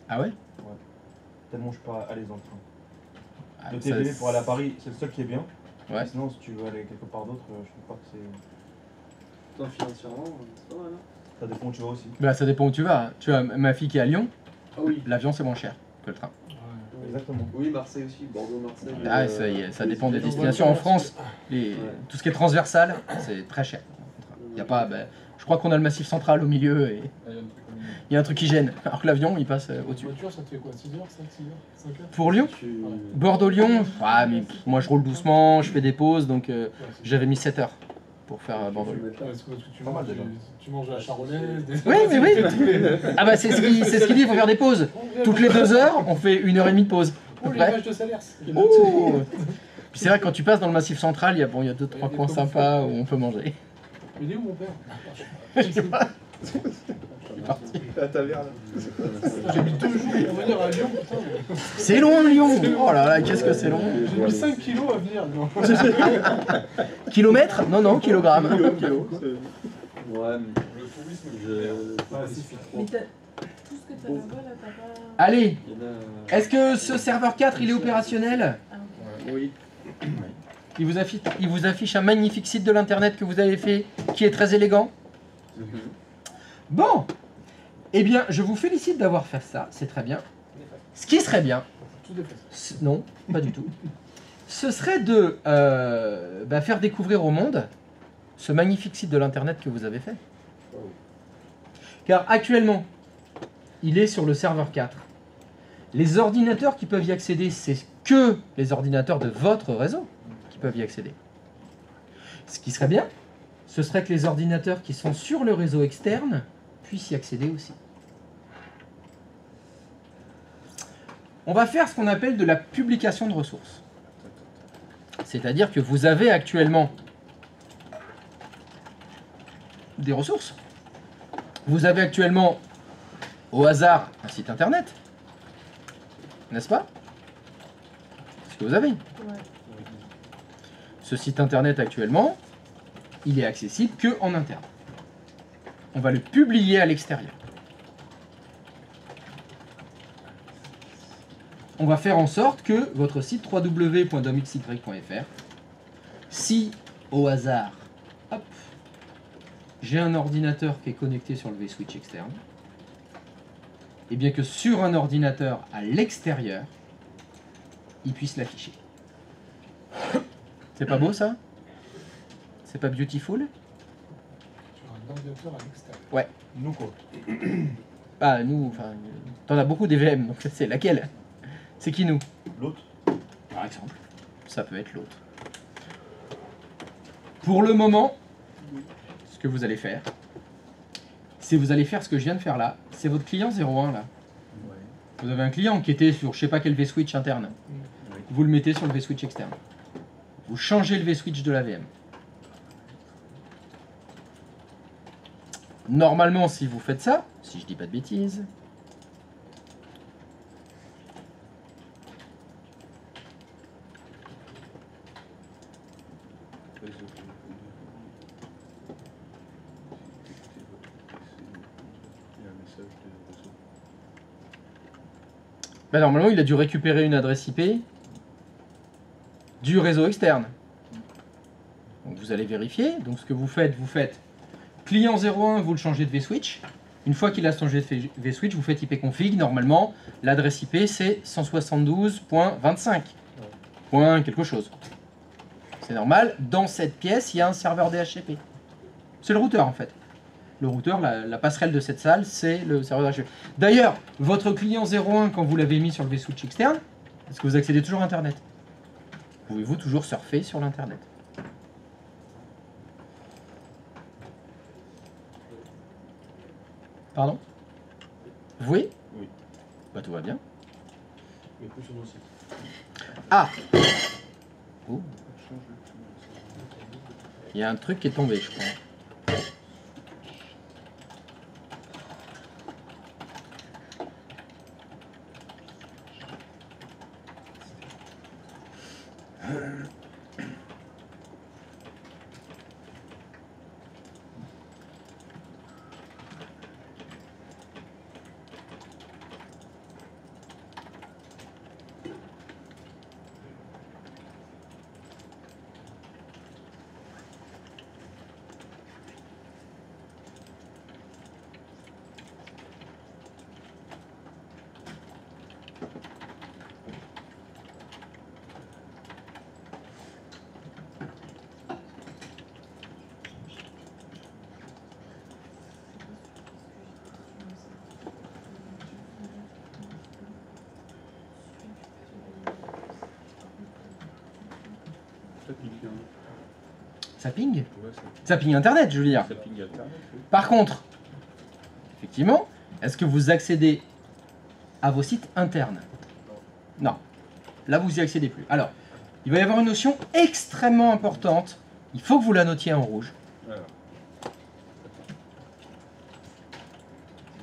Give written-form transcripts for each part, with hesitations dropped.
Ah ouais? Ouais. Tellement je suis pas à l'aise dans le train. Ah, Le ça, TGV pour aller à Paris, c'est le seul qui est bien. Ouais. Sinon, si tu veux aller quelque part d'autre, je trouve pas que c'est. Toi, financièrement, c'est pas mal, hein. Ça dépend où tu vas aussi. Bah ça dépend où tu vas. Tu vois, ma fille qui est à Lyon, Ah oui. l'avion c'est moins cher que le train. Ouais. Exactement. Oui, Marseille aussi, Bordeaux-Marseille. Ah, ça dépend des destinations. En France, tout ce qui est transversal, c'est très cher. Il y a pas, je crois qu'on a le massif central au milieu et il y a un truc qui gêne. Alors que l'avion, il passe au-dessus. Voiture, ça te fait quoi, 6 heures, 5, 6 heures, 5 heures? Pour Lyon, Bordeaux-Lyon, ah, mais moi je roule doucement, je fais des pauses, donc j'avais mis 7 heures pour faire Bordeaux-Lyon. Ouais, parce que Pas mal, tu manges à la charolaise. Des... Oui, mais oui. Ah bah c'est ce qu'il dit, il faut faire des pauses. Toutes les 2 heures, on fait 1h30 de pause. Oh, les Ouais. vaches de Salers. Oh. Puis c'est vrai que quand tu passes dans le massif central, il y a 2-3 coins sympas où on peut manger. Il est où mon père? Je sais pas. La taverne. J'ai mis 2 jours pour venir à Lyon, putain. C'est long Lyon. Oh là là, qu'est-ce que c'est long. J'ai mis 5 kilos à venir, non. Kilomètres? Non, kilogrammes. Ouais, mais Le tourisme, Mais tout ce que t'as là-bas, là, t'as pas... Allez, il y en a... est-ce que ce serveur 4 il est opérationnel? Ah, ok. Oui. Il vous affiche un magnifique site de l'internet que vous avez fait, qui est très élégant. Bon, eh bien, je vous félicite d'avoir fait ça, c'est très bien. Ce qui serait bien, Tout dépassé. non, pas du tout, ce serait de faire découvrir au monde ce magnifique site de l'internet que vous avez fait. Car actuellement, il est sur le serveur 4. Les ordinateurs qui peuvent y accéder, c'est que les ordinateurs de votre réseau qui peuvent y accéder. Ce qui serait bien, ce serait que les ordinateurs qui sont sur le réseau externe puissent y accéder aussi. On va faire ce qu'on appelle de la publication de ressources. C'est-à-dire que vous avez actuellement des ressources. Vous avez actuellement, au hasard, un site internet. N'est-ce pas? C'est ce que vous avez. Ouais. Ce site internet actuellement, il est accessible que en interne. On va le publier à l'extérieur. On va faire en sorte que votre site www.domxy.fr, si au hasard, hop, j'ai un ordinateur qui est connecté sur le vSwitch externe, et bien que sur un ordinateur à l'extérieur, il puisse l'afficher. C'est pas beau ça? C'est pas beautiful? Sur un ordinateur à l'extérieur. Ouais. Nous quoi. Ah, nous, enfin, t'en as beaucoup des VM, donc c'est laquelle? C'est qui nous? L'autre. Par exemple. Ça peut être l'autre. Pour le moment, ce que vous allez faire, c'est vous allez faire ce que je viens de faire là. C'est votre client 01 là. Vous avez un client qui était sur je sais pas quel vSwitch interne. Vous le mettez sur le vSwitch externe. Vous changez le vSwitch de la VM. Normalement, si vous faites ça, si je dis pas de bêtises, normalement, il a dû récupérer une adresse IP du réseau externe. Donc vous allez vérifier. Donc ce que vous faites client 01, vous le changez de vSwitch. Une fois qu'il a changé de vSwitch, vous faites ipconfig. Normalement, l'adresse IP c'est 172.25. Point quelque chose. C'est normal. Dans cette pièce, il y a un serveur DHCP. C'est le routeur en fait. Le routeur, la passerelle de cette salle, c'est le serveur DHCP. D'ailleurs, votre client 01, quand vous l'avez mis sur le vSwitch externe, est-ce que vous accédez toujours à Internet? Pouvez-vous toujours surfer sur l'Internet? Pardon? Oui? Oui. Bah tout va bien. Mais plus sur nos sites. Ah! Oh. Il y a un truc qui est tombé, je crois. Ça pique, hein. Ça ping. Ouais, Ça ping Internet, je veux dire. ça pique Internet. Oui. Par contre, effectivement, est-ce que vous accédez à vos sites internes? Non. Là, vous y accédez plus. Alors, il va y avoir une notion extrêmement importante. Il faut que vous la notiez en rouge. Voilà.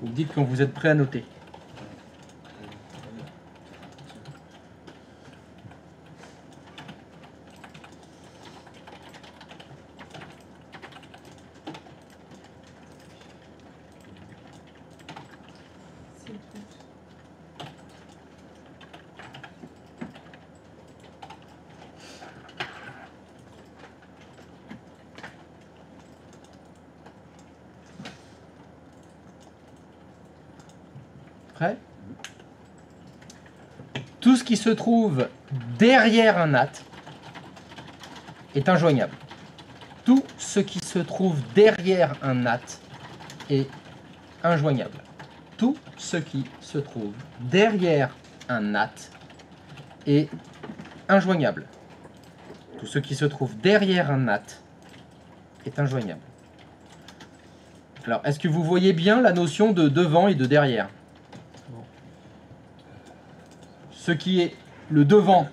Vous me dites quand vous êtes prêt à noter. C'est tout. Prêt? Tout ce qui se trouve derrière un NAT est injoignable. Tout ce qui se trouve derrière un NAT est injoignable. Tout ce qui se trouve derrière un NAT est injoignable. Tout ce qui se trouve derrière un NAT est injoignable. Alors, est-ce que vous voyez bien la notion de devant et de derrière? Ce qui est le devant,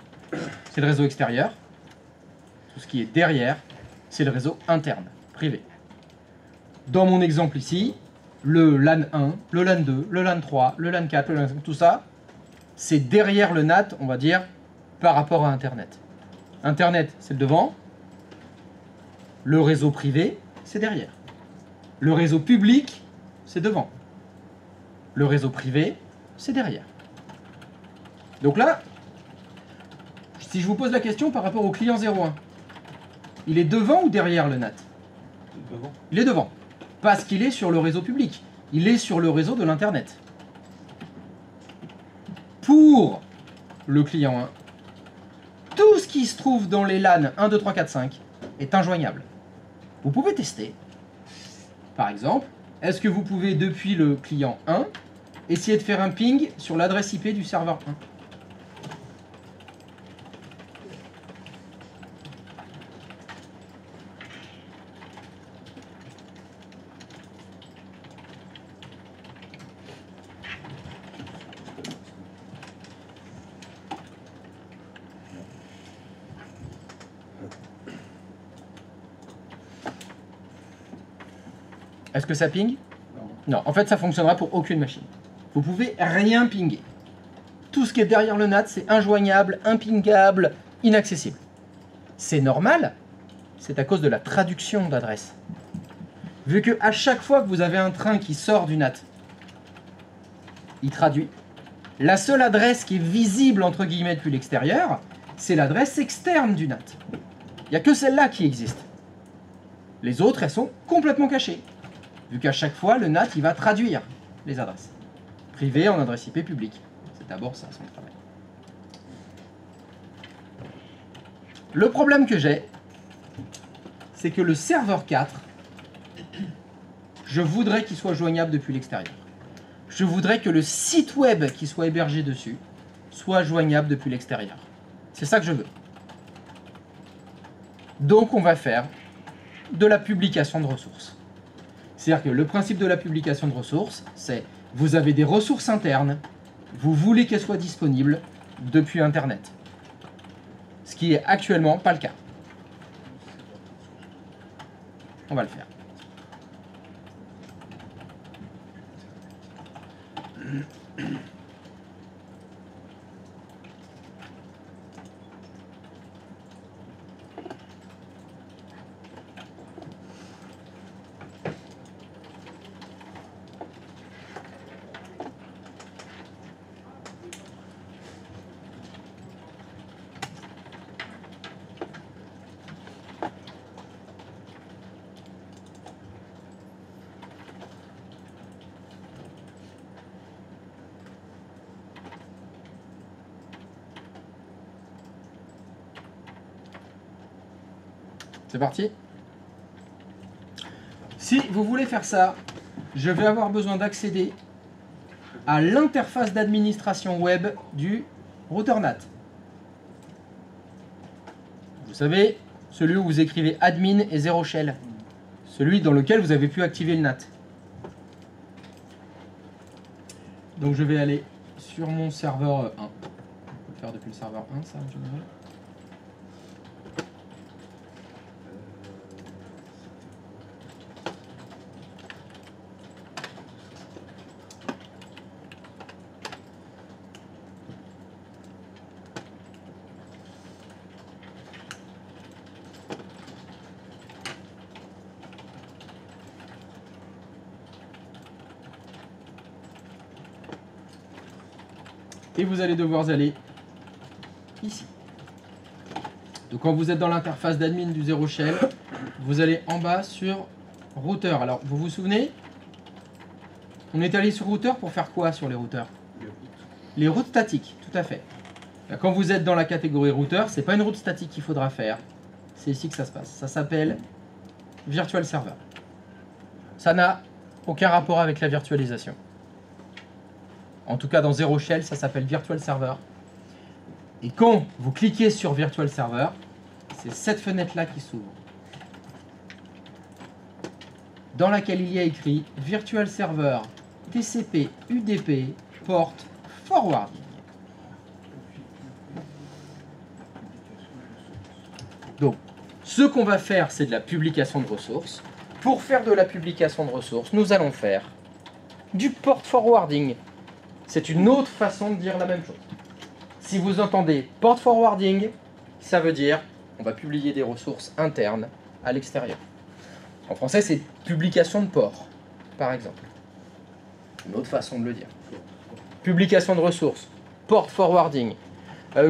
c'est le réseau extérieur. Tout ce qui est derrière, c'est le réseau interne, privé. Dans mon exemple ici, le LAN 1, le LAN 2, le LAN 3, le LAN 4, le LAN 5, tout ça, c'est derrière le NAT, on va dire, par rapport à Internet. Internet, c'est le devant. Le réseau privé, c'est derrière. Le réseau public, c'est devant. Le réseau privé, c'est derrière. Donc là, si je vous pose la question par rapport au client 01, il est devant ou derrière le NAT? Devant. Il est devant, parce qu'il est sur le réseau public. Il est sur le réseau de l'Internet. Pour le client 1, tout ce qui se trouve dans les LAN 1, 2, 3, 4, 5 est injoignable. Vous pouvez tester. Par exemple, est-ce que vous pouvez, depuis le client 1, essayer de faire un ping sur l'adresse IP du serveur 1? Est-ce que ça ping? Non, en fait ça fonctionnera pour aucune machine. Vous pouvez rien pinguer. Tout ce qui est derrière le NAT, c'est injoignable, impingable, inaccessible. C'est normal, c'est à cause de la traduction d'adresse. Vu que à chaque fois que vous avez un train qui sort du NAT, il traduit. La seule adresse qui est visible entre guillemets depuis l'extérieur, c'est l'adresse externe du NAT. Il n'y a que celle-là qui existe. Les autres, elles sont complètement cachées. Vu qu'à chaque fois, le NAT, il va traduire les adresses. Privées en adresse IP publique. C'est d'abord ça, son travail. Le problème que j'ai, c'est que le serveur 4, je voudrais qu'il soit joignable depuis l'extérieur. Je voudrais que le site web qui soit hébergé dessus soit joignable depuis l'extérieur. C'est ça que je veux. Donc on va faire de la publication de ressources. C'est-à-dire que le principe de la publication de ressources, c'est vous avez des ressources internes, vous voulez qu'elles soient disponibles depuis Internet. Ce qui est actuellement pas le cas. On va le faire. C'est parti. Si vous voulez faire ça, je vais avoir besoin d'accéder à l'interface d'administration web du routeur NAT. Vous savez, celui où vous écrivez admin et 0 shell. Celui dans lequel vous avez pu activer le NAT. Donc je vais aller sur mon serveur 1. On peut le faire depuis le serveur 1, ça en général. Et vous allez devoir aller ici. Donc quand vous êtes dans l'interface d'admin du 0 shell, vous allez en bas sur routeur. Alors vous vous souvenez, on est allé sur routeur pour faire quoi sur les routeurs? Les routes statiques, tout à fait. Quand vous êtes dans la catégorie routeur, c'est pas une route statique qu'il faudra faire. C'est ici que ça se passe. Ça s'appelle Virtual Server. Ça n'a aucun rapport avec la virtualisation. En tout cas, dans 0 shell, ça s'appelle Virtual Server. Et quand vous cliquez sur Virtual Server, c'est cette fenêtre-là qui s'ouvre, dans laquelle il y a écrit Virtual Server TCP UDP Port Forwarding. Donc, ce qu'on va faire, c'est de la publication de ressources. Pour faire de la publication de ressources, nous allons faire du port forwarding. C'est une autre façon de dire la même chose. Si vous entendez port forwarding, ça veut dire on va publier des ressources internes à l'extérieur. En français, c'est publication de port, par exemple. Une autre façon de le dire. Publication de ressources, port forwarding.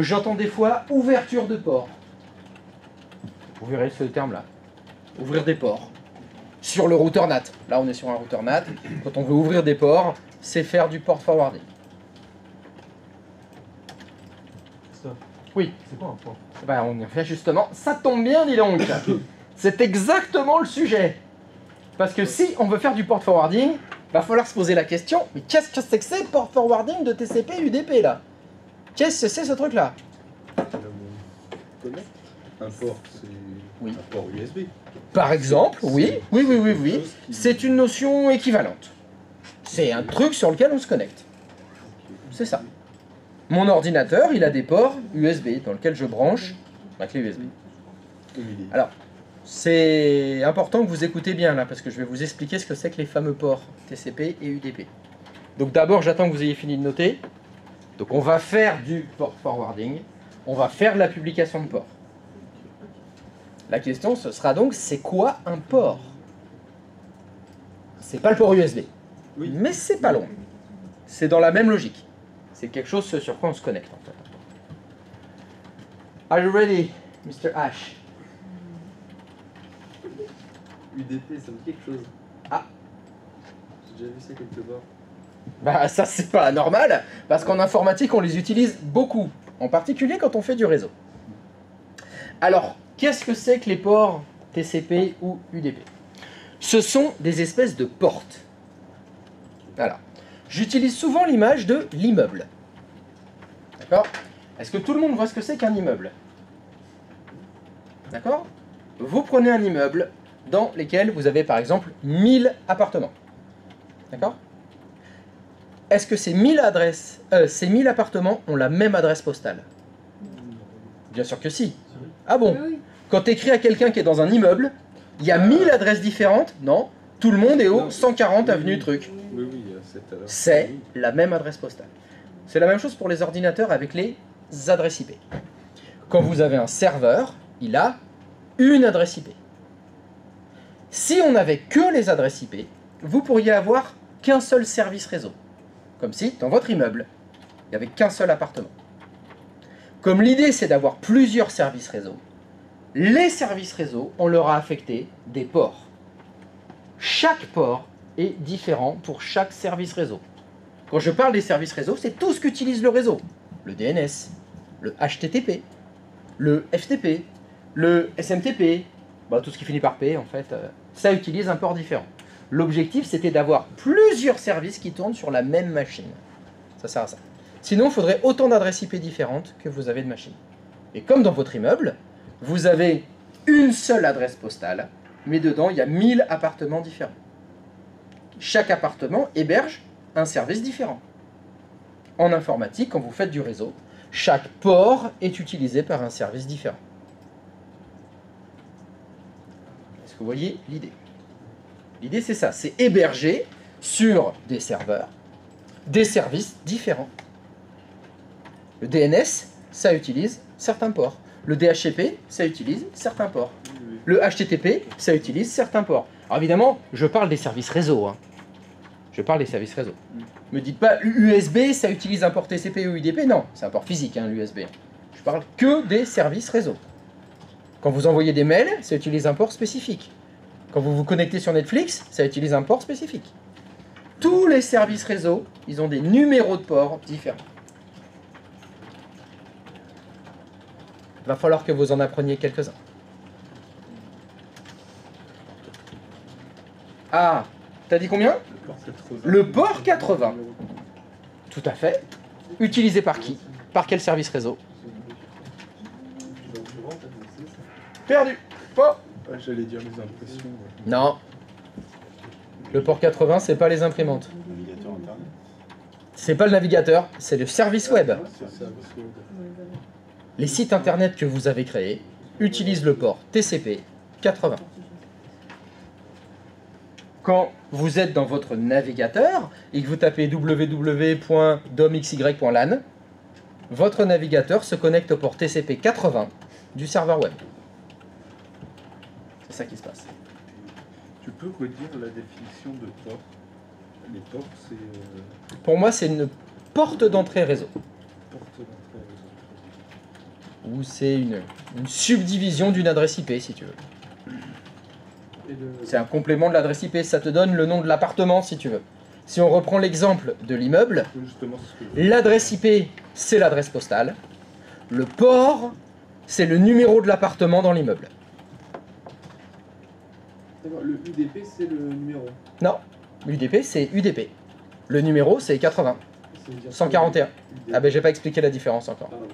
J'entends des fois ouverture de port. Vous verrez ce terme-là. Ouvrir des ports. Sur le routeur NAT. Là, on est sur un routeur NAT. Quand on veut ouvrir des ports, c'est faire du port forwarding. Oui. C'est quoi un port? Ben, on y fait justement. Ça tombe bien, dis donc. C'est exactement le sujet. Parce que si on veut faire du port forwarding, va falloir se poser la question, mais qu'est-ce que c'est que port forwarding de TCP UDP là? Qu'est-ce que c'est ce truc-là? Un port, c'est Oui. un port USB. Par exemple, oui. C'est une notion équivalente. C'est un truc sur lequel on se connecte. C'est ça. Mon ordinateur, il a des ports USB dans lesquels je branche ma clé USB. Alors, c'est important que vous écoutez bien là, parce que je vais vous expliquer ce que c'est que les fameux ports TCP et UDP. Donc d'abord, j'attends que vous ayez fini de noter. Donc on va faire du port forwarding, on va faire de la publication de port. La question, ce sera donc, c'est quoi un port? C'est pas le port USB, Oui. mais c'est pas loin. C'est dans la même logique. C'est quelque chose sur quoi on se connecte en fait. Are you ready, Mr. Ash? UDP, ça me dit quelque chose. Ah. J'ai déjà vu ça quelque part. Bah ça c'est pas normal, parce qu'en informatique on les utilise beaucoup, en particulier quand on fait du réseau. Alors, qu'est-ce que c'est que les ports TCP ou UDP? Ce sont des espèces de portes. Voilà. J'utilise souvent l'image de l'immeuble. D'accord? Est-ce que tout le monde voit ce que c'est qu'un immeuble? D'accord? Vous prenez un immeuble dans lequel vous avez par exemple 1000 appartements. D'accord? Est-ce que ces 1000 appartements ont la même adresse postale? Bien sûr que si. Ah bon? Oui. Quand tu écris à quelqu'un qui est dans un immeuble, il y a 1000 adresses différentes? Non. Tout le monde est au 140 avenue truc. Oui, oui, c'est à l'heure. C'est la même adresse postale. C'est la même chose pour les ordinateurs avec les adresses IP. Quand vous avez un serveur, il a une adresse IP. Si on n'avait que les adresses IP, vous pourriez avoir qu'un seul service réseau. Comme si, dans votre immeuble, il n'y avait qu'un seul appartement. Comme l'idée c'est d'avoir plusieurs services réseau, les services réseau, on leur a affecté des ports. Chaque port est différent pour chaque service réseau. Quand je parle des services réseau, c'est tout ce qu'utilise le réseau. Le DNS, le HTTP, le FTP, le SMTP, bah, tout ce qui finit par P en fait, ça utilise un port différent. L'objectif c'était d'avoir plusieurs services qui tournent sur la même machine. Ça sert à ça. Sinon, il faudrait autant d'adresses IP différentes que vous avez de machines. Et comme dans votre immeuble, vous avez une seule adresse postale, mais dedans, il y a 1000 appartements différents. Chaque appartement héberge un service différent. En informatique, quand vous faites du réseau, chaque port est utilisé par un service différent. Est-ce que vous voyez l'idée? L'idée, c'est ça, c'est héberger sur des serveurs des services différents. Le DNS, ça utilise certains ports. Le DHCP, ça utilise certains ports. Le HTTP, ça utilise certains ports. Alors évidemment, je parle des services réseau. Hein. Je parle des services réseau. Me dites pas USB, ça utilise un port TCP ou UDP. Non, c'est un port physique, hein, l'USB. Je parle que des services réseau. Quand vous envoyez des mails, ça utilise un port spécifique. Quand vous vous connectez sur Netflix, ça utilise un port spécifique. Tous les services réseau, ils ont des numéros de ports différents. Il va falloir que vous en appreniez quelques-uns. Ah, t'as dit combien? Le port 80. Tout à fait. Utilisé par qui? Par quel service réseau? Perdu. Port. Ah, j'allais dire les impressions. Ouais. Non. Le port 80, c'est pas les imprimantes. Navigateur internet. C'est pas le navigateur, c'est le service web. C'est le service web. Les sites internet que vous avez créés utilisent le port TCP 80. Quand vous êtes dans votre navigateur et que vous tapez www.domxy.lan, votre navigateur se connecte au port TCP 80 du serveur web. C'est ça qui se passe. Tu peux redire la définition de port? Les ports, c'est Pour moi, c'est une porte d'entrée réseau. porte d'entrée réseau. Ou c'est une subdivision d'une adresse IP, si tu veux. Et le... C'est un complément de l'adresse IP, ça te donne le nom de l'appartement, si tu veux. Si on reprend l'exemple de l'immeuble, Justement, c'est ce que l'adresse IP, c'est l'adresse postale. Le port, c'est le numéro de l'appartement dans l'immeuble. D'accord, le UDP c'est le numéro. Non, l'UDP, c'est UDP. Le numéro, c'est 80. Ça veut dire 141. UDP. Ah ben, j'ai pas expliqué la différence encore. Ah, non.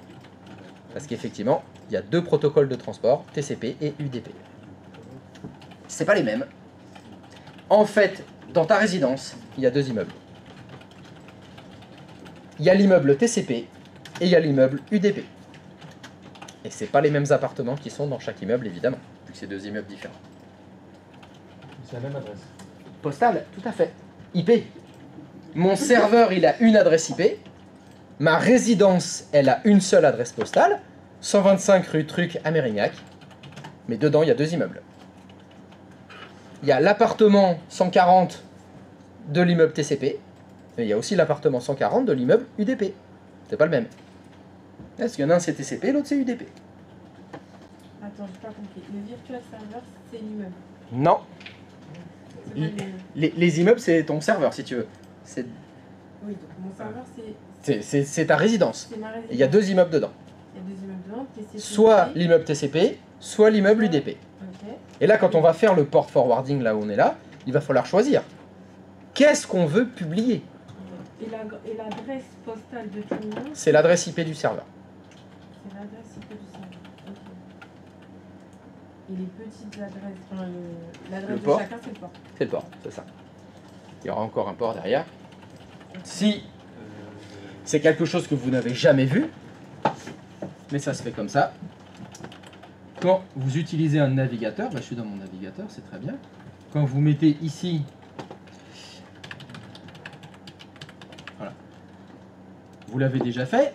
Parce qu'effectivement, il y a deux protocoles de transport, TCP et UDP. C'est pas les mêmes. En fait, dans ta résidence, il y a deux immeubles. Il y a l'immeuble TCP et il y a l'immeuble UDP. Et c'est pas les mêmes appartements qui sont dans chaque immeuble, évidemment, vu que c'est deux immeubles différents. C'est la même adresse. Postal, tout à fait. IP. Mon serveur, il a une adresse IP. Ma résidence, elle a une seule adresse postale. 125 rue Truc à Mérignac. Mais dedans, il y a deux immeubles. Il y a l'appartement 140 de l'immeuble TCP. Mais il y a aussi l'appartement 140 de l'immeuble UDP. C'est pas le même. Parce qu'il y en a un c'est TCP, l'autre c'est UDP. Attends, j'ai pas compris. Le virtual server, c'est l'immeuble. Non. C'est pas l'immeuble. Les immeubles, c'est ton serveur, si tu veux. C'est Oui, donc mon serveur, c'est ta résidence. ma résidence. Il y a deux immeubles dedans. Il y a deux immeubles dedans. TCP. Soit l'immeuble TCP, soit l'immeuble UDP. Ok. Et là, quand on va faire le port forwarding, là où on est là, il va falloir choisir. Qu'est-ce qu'on veut publier? Et l'adresse postale de tout le monde, C'est l'adresse IP du serveur. c'est l'adresse IP du serveur. Ok. Et les petites adresses, enfin, l'adresse Le de port. chacun, c'est le port. C'est le port, c'est ça. Il y aura encore un port derrière. Si c'est quelque chose que vous n'avez jamais vu, mais ça se fait comme ça. Quand vous utilisez un navigateur, bah, je suis dans mon navigateur, c'est très bien. Quand vous mettez ici, voilà, vous l'avez déjà fait,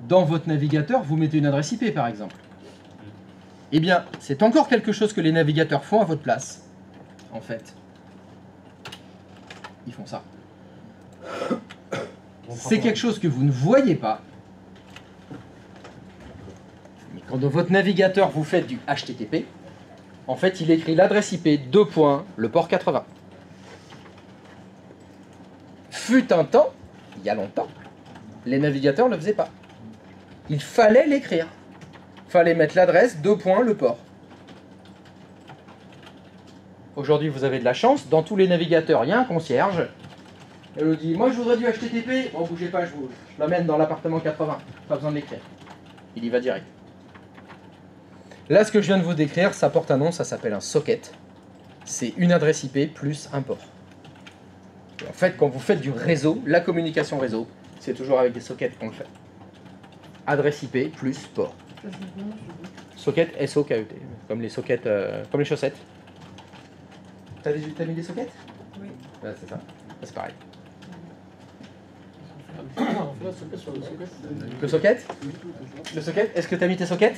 dans votre navigateur, vous mettez une adresse IP par exemple. Eh bien, c'est encore quelque chose que les navigateurs font à votre place, en fait. Ils font ça. C'est quelque chose que vous ne voyez pas. Mais quand dans votre navigateur vous faites du HTTP, en fait il écrit l'adresse IP, deux points, le port 80. Fut un temps, il y a longtemps, les navigateurs ne le faisaient pas. Il fallait l'écrire. Il fallait mettre l'adresse, deux points, le port. Aujourd'hui vous avez de la chance, dans tous les navigateurs il y a un concierge. Elle lui dit, moi je voudrais du HTTP. Bon, bougez pas, je l'amène dans l'appartement 80. Pas besoin de l'écrire. Il y va direct. Là, ce que je viens de vous décrire, ça porte un nom, ça s'appelle un socket. C'est une adresse IP plus un port. Et en fait, quand vous faites du réseau, la communication réseau, c'est toujours avec des sockets qu'on le fait. Adresse IP plus port. Ça, c'est bon, je Socket, S-O-K-E-T, comme les sockets, comme les chaussettes. T'as mis des sockets? Oui. Ouais, c'est ça. C'est pareil. On fait la socket sur le socket. Le socket? Le socket? Est-ce que t'as mis tes sockets?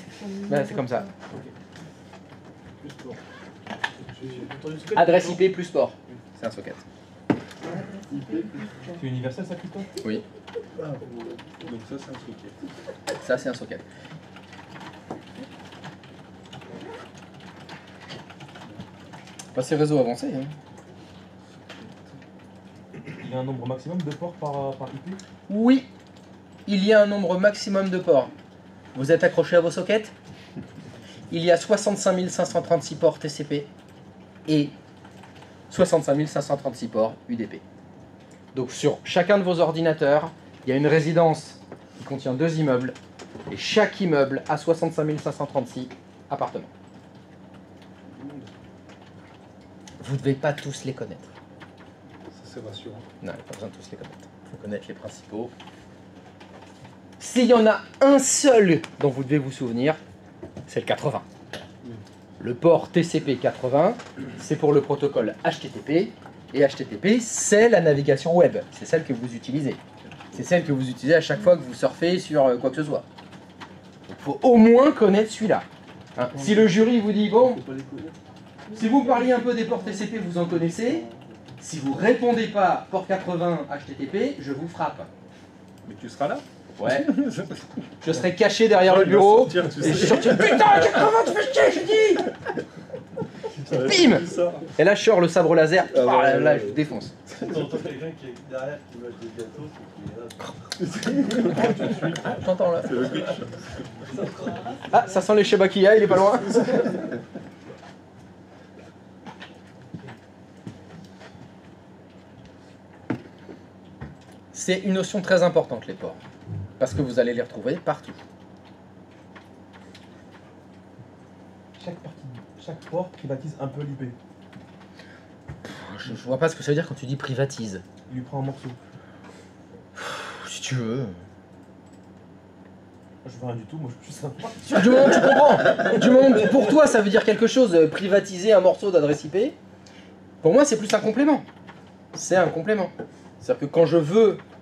Bah, c'est comme ça. Plus port. J'ai entendu socket. Adresse IP plus port. C'est un socket. C'est universel ça plutôt? Oui. Donc ça, c'est un socket. Ça, c'est un socket. Bah, c'est réseau avancé. Hein. Il y a un nombre maximum de ports par IP? Oui, il y a un nombre maximum de ports. Vous êtes accroché à vos sockets? Il y a 65 536 ports TCP et 65 536 ports UDP. Donc sur chacun de vos ordinateurs, il y a une résidence qui contient 2 immeubles et chaque immeuble a 65 536 appartements. Vous ne devez pas tous les connaître. Ça, c'est rassurant. Non, il n'y a pas besoin de tous les connaître. Il faut connaître les principaux. S'il y en a un seul dont vous devez vous souvenir, c'est le 80. Le port TCP 80, c'est pour le protocole HTTP. Et HTTP, c'est la navigation web. C'est celle que vous utilisez. C'est celle que vous utilisez à chaque fois que vous surfez sur quoi que ce soit. Il faut au moins connaître celui-là. Hein, si le jury vous dit, bon, Faut pas les connaître. si vous parliez un peu des ports TCP, vous en connaissez. Si vous répondez pas port 80 HTTP, je vous frappe. Mais tu seras là? Ouais. Je serai caché derrière le bureau. Tu Et je sais. sortirai, putain, 80, tu fais chier, je dis. Bim. Et là, je sors le sabre laser. Ah ouais, là, ouais, je vous défonce. T'entends quelqu'un qui est derrière qui mange des gâteaux, c'est qu'il est là. J'entends là. Ah, ça sent les Shebakia, il est pas loin. C'est une notion très importante, les ports. Parce que vous allez les retrouver partout. Chaque port privatise un peu l'IP. Je vois pas ce que ça veut dire quand tu dis privatise. Il lui prend un morceau. Si tu veux. Je veux rien du tout, moi je suis sympa. Du moment que tu comprends. Du moment que pour toi ça veut dire quelque chose, privatiser un morceau d'adresse IP. Pour moi c'est plus un complément. C'est un complément. C'est-à-dire que quand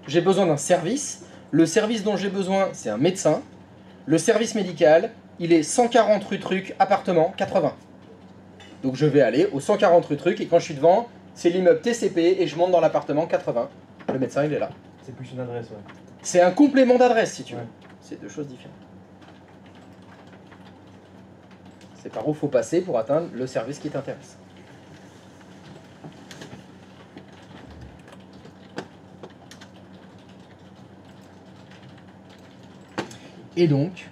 j'ai besoin d'un service, le service dont j'ai besoin c'est un médecin. Le service médical, il est 140 rue Truc, appartement 80. Donc je vais aller au 140 rue Truc et quand je suis devant, c'est l'immeuble TCP et je monte dans l'appartement 80. Le médecin il est là. C'est plus une adresse, ouais. C'est un complément d'adresse si tu veux. Ouais. C'est deux choses différentes. C'est par où il faut passer pour atteindre le service qui t'intéresse. Et donc,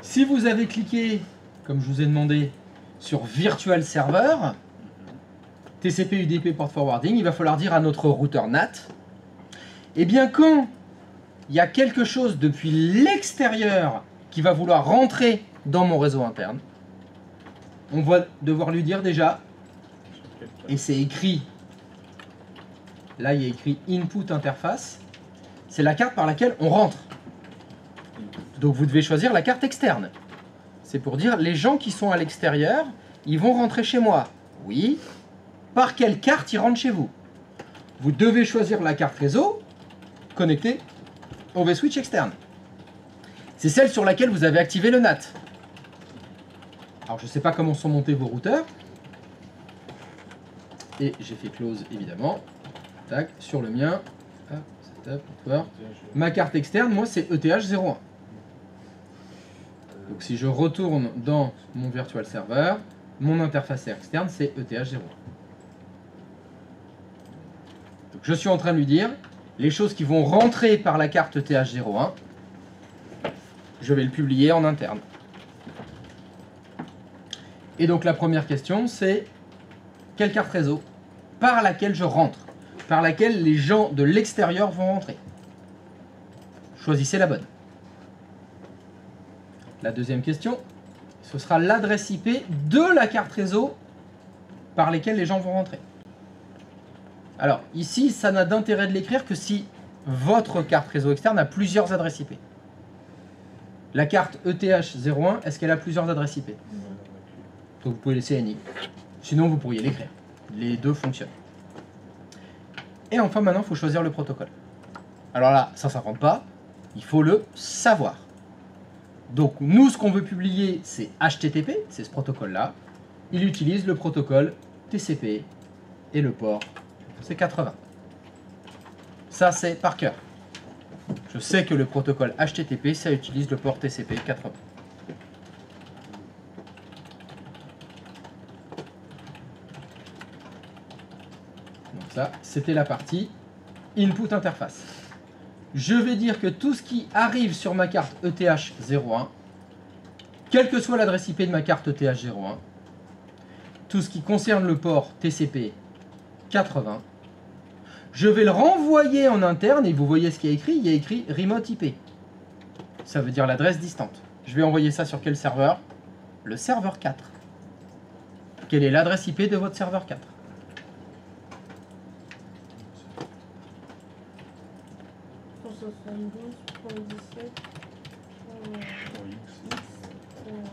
si vous avez cliqué, comme je vous ai demandé, sur Virtual Server, TCP UDP Port Forwarding, il va falloir dire à notre routeur NAT, eh bien quand il y a quelque chose depuis l'extérieur qui va vouloir rentrer dans mon réseau interne, on va devoir lui dire déjà, et c'est écrit, là il y a écrit Input Interface, c'est la carte par laquelle on rentre. Donc vous devez choisir la carte externe. C'est pour dire les gens qui sont à l'extérieur, ils vont rentrer chez moi. Oui. Par quelle carte ils rentrent chez vous? Vous devez choisir la carte réseau connectée au vSwitch externe. C'est celle sur laquelle vous avez activé le NAT. Alors je ne sais pas comment sont montés vos routeurs. Et j'ai fait close évidemment. Tac, sur le mien. Hop, setup, network. Ma carte externe, moi c'est ETH01. Donc si je retourne dans mon virtual server, mon interface externe c'est ETH01. Donc je suis en train de lui dire les choses qui vont rentrer par la carte ETH01, je vais le publier en interne. Et donc la première question c'est quelle carte réseau par laquelle je rentre, par laquelle les gens de l'extérieur vont rentrer. Choisissez la bonne. La deuxième question, ce sera l'adresse IP de la carte réseau par lesquelles les gens vont rentrer. Alors, ici, ça n'a d'intérêt de l'écrire que si votre carte réseau externe a plusieurs adresses IP. La carte ETH01, est-ce qu'elle a plusieurs adresses IP? Donc vous pouvez laisser énigme. Sinon, vous pourriez l'écrire. Les deux fonctionnent. Et enfin, maintenant, il faut choisir le protocole. Alors là, ça ne s'invente pas. Il faut le savoir. Donc, nous, ce qu'on veut publier, c'est HTTP, c'est ce protocole-là. Il utilise le protocole TCP et le port, c'est 80. Ça, c'est par cœur. Je sais que le protocole HTTP, ça utilise le port TCP 80. Donc ça, c'était la partie input interface. Je vais dire que tout ce qui arrive sur ma carte ETH01, quelle que soit l'adresse IP de ma carte ETH01, tout ce qui concerne le port TCP 80, je vais le renvoyer en interne et vous voyez ce qu'il y a écrit, il y a écrit remote IP. Ça veut dire l'adresse distante. Je vais envoyer ça sur quel serveur? Le serveur 4. Quelle est l'adresse IP de votre serveur 4?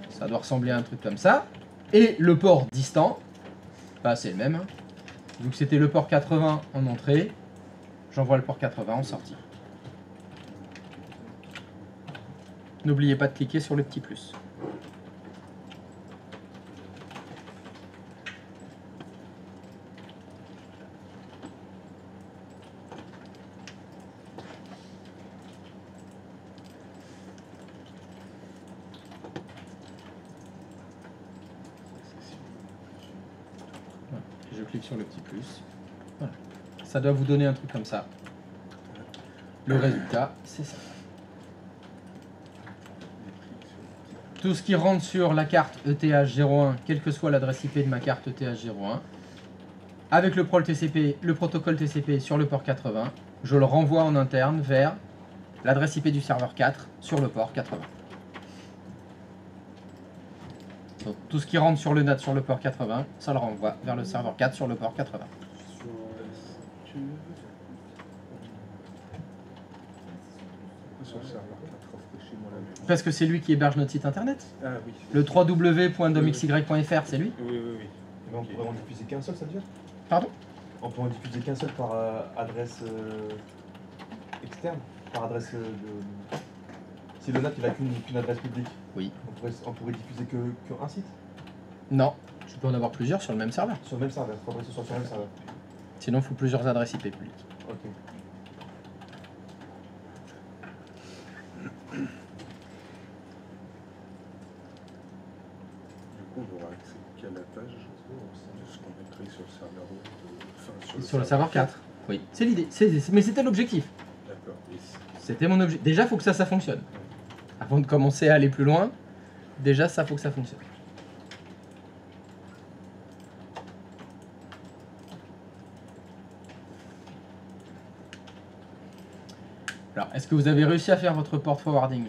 Ça doit ressembler à un truc comme ça. Et le port distant, bah c'est le même. Hein. Vu que c'était le port 80 en entrée, j'envoie le port 80 en sortie. N'oubliez pas de cliquer sur le petit plus. Je clique sur le petit plus. Voilà. Ça doit vous donner un truc comme ça. Le résultat, c'est ça. Tout ce qui rentre sur la carte ETH01, quelle que soit l'adresse IP de ma carte ETH01, avec le protocole TCP sur le port 80, je le renvoie en interne vers l'adresse IP du serveur 4 sur le port 80. Donc, tout ce qui rentre sur le NAT sur le port 80, ça le renvoie vers le serveur 4 sur le port 80. Sur le serveur 4, rafraîchis-moi la mémoire. Parce que c'est lui qui héberge notre site internet. Ah oui. Le www.domxy.fr, c'est lui. Oui, oui, oui. Mais on pourrait en diffuser qu'un seul, ça veut dire? Pardon? On peut en diffuser qu'un seul par adresse externe, par adresse de... Si le NAT il a qu'une adresse publique, Oui. on pourrait diffuser qu'un site Non, tu peux en avoir plusieurs sur le même serveur. sur le même serveur. Il faudrait que ce soit sur le même serveur. Sinon, il faut plusieurs adresses IP publiques. Ok. Du coup, on aura accès qu'à la page de ce qu'on mettrait sur le serveur web. Enfin, Sur le serveur 4. Oui, c'est l'idée. Mais c'était l'objectif. D'accord. Et C'était mon objectif. Déjà, il faut que ça fonctionne. Avant de commencer à aller plus loin, déjà, ça faut que ça fonctionne. Alors, est-ce que vous avez réussi à faire votre port forwarding?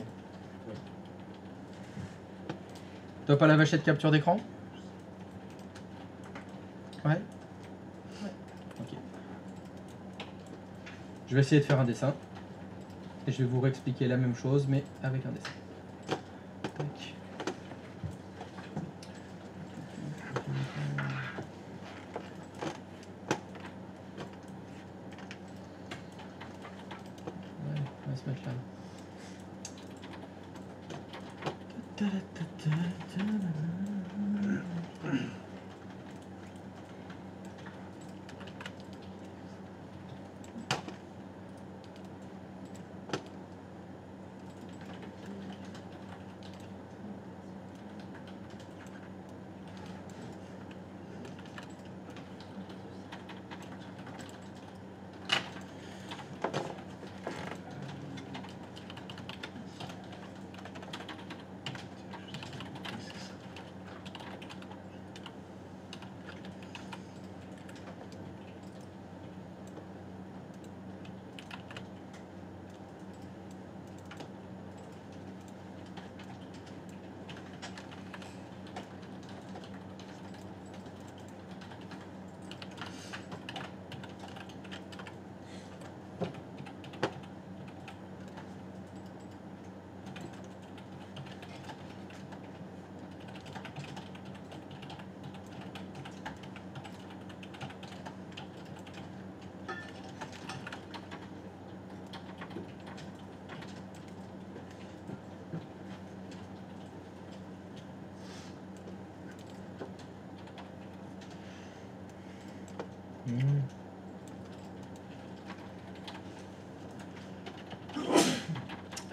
Top à la vachette capture d'écran? Ouais? Ouais. Ok. Je vais essayer de faire un dessin. Et je vais vous réexpliquer la même chose, mais avec un dessin. Tac. Ouais, on va se mettre là.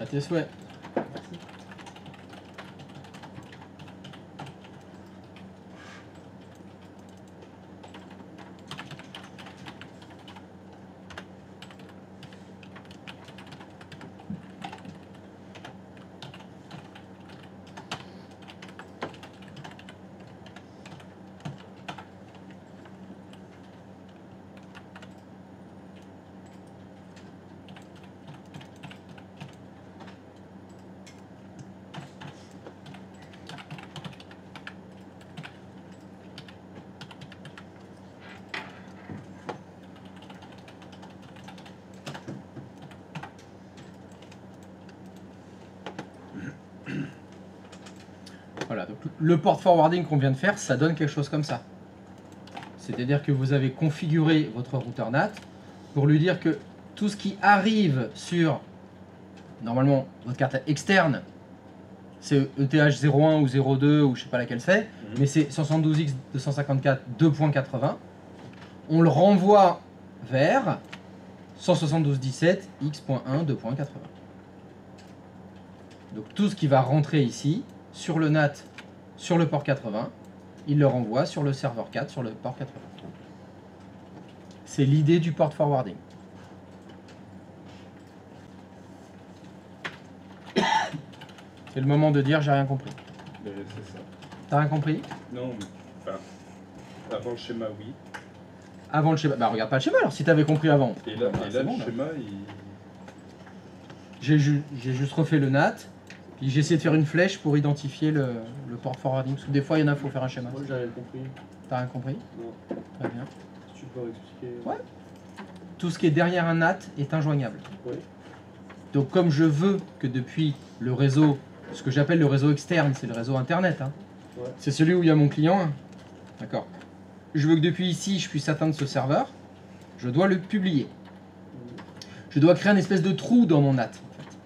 À tes souhaits. Voilà, donc le port forwarding qu'on vient de faire, ça donne quelque chose comme ça. C'est-à-dire que vous avez configuré votre routeur NAT pour lui dire que tout ce qui arrive sur, normalement, votre carte externe, c'est ETH01 ou 02 ou je sais pas laquelle c'est, mais c'est 172x254 2.80. On le renvoie vers 172.17x.1 2.80. Donc tout ce qui va rentrer ici, sur le NAT, sur le port 80, il le renvoie sur le serveur 4, sur le port 80. C'est l'idée du port forwarding. C'est le moment de dire j'ai rien compris. Mais c'est ça. T'as rien compris? Non, mais enfin, avant le schéma, oui. Avant le schéma. Bah regarde pas le schéma alors si t'avais compris avant. Et là, Bah, et c'est là bon, le là. schéma, il... J'ai juste refait le NAT, puis j'ai essayé de faire une flèche pour identifier le port forwarding. Parce que des fois, il y en a, il faut faire un schéma. Moi j'ai rien compris. T'as rien compris? Non. Très bien. Si tu peux expliquer. Ouais. Tout ce qui est derrière un NAT est injoignable. Oui. Donc comme je veux que depuis le réseau, ce que j'appelle le réseau externe, c'est le réseau internet, hein. Ouais. C'est celui où il y a mon client, hein. D'accord. Je veux que depuis ici, je puisse atteindre ce serveur, je dois le publier. Je dois créer une espèce de trou dans mon NAT, en fait.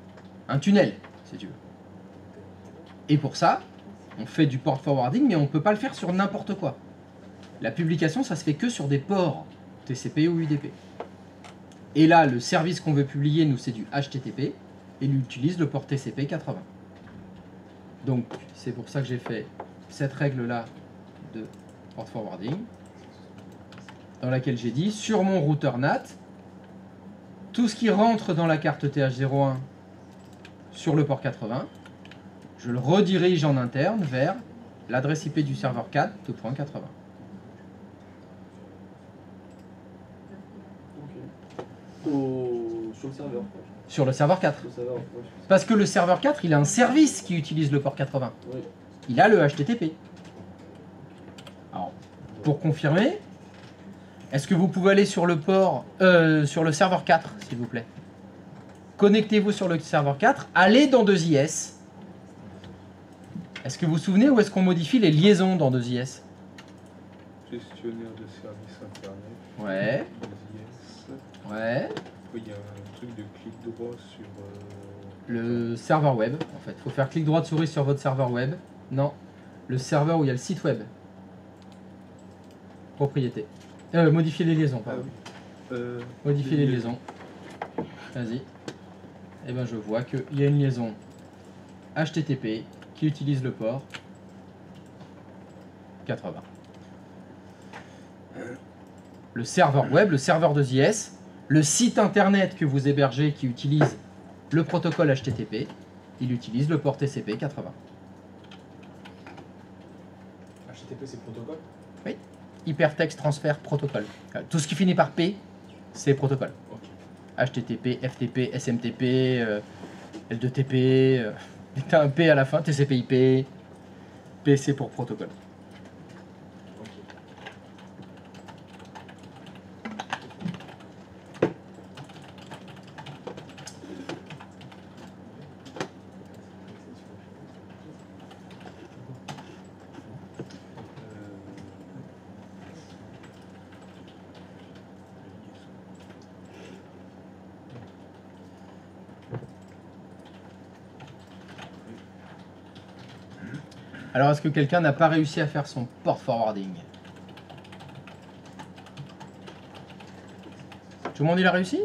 Un tunnel, si tu veux. Et pour ça, on fait du port forwarding, mais on ne peut pas le faire sur n'importe quoi. La publication, ça se fait que sur des ports TCP ou UDP. Et là, le service qu'on veut publier, nous, c'est du HTTP, et il utilise le port TCP 80. Donc, c'est pour ça que j'ai fait cette règle-là de port forwarding, dans laquelle j'ai dit, sur mon routeur NAT, tout ce qui rentre dans la carte TH01 sur le port 80, je le redirige en interne vers l'adresse IP du serveur 4 2.80. Ok. Sur le serveur. Quoi. Sur le serveur 4. Sur le serveur, ouais. Parce que le serveur 4, il a un service qui utilise le port 80. Oui. Il a le HTTP. Alors, pour confirmer, est-ce que vous pouvez aller sur le port, sur le serveur 4, s'il vous plaît? Connectez-vous sur le serveur 4, allez dans 2IS. Est-ce que vous vous souvenez où est-ce qu'on modifie les liaisons dans 2IS? Gestionnaire de services internet. Ouais, SIS. ouais. Oui, il y a un truc de clic droit sur... Le serveur web, en fait. Il faut faire clic droit de souris sur votre serveur web. Non, le serveur où il y a le site web. Propriété. Modifier les liaisons, pardon. Modifier les liaisons. Vas-y. Et ben je vois qu'il y a une liaison HTTP qui utilise le port 80. Le serveur web, le serveur de JS, le site internet que vous hébergez qui utilise le protocole HTTP, il utilise le port TCP 80. HTTP, c'est protocole. Hypertext Transfer Protocol. Tout ce qui finit par P, c'est protocole. Ok. HTTP, FTP, SMTP, L2TP, t'as un P à la fin, TCP/IP, P c'est pour protocole. Ok. Alors est-ce que quelqu'un n'a pas réussi à faire son port forwarding? Tout le monde il a réussi?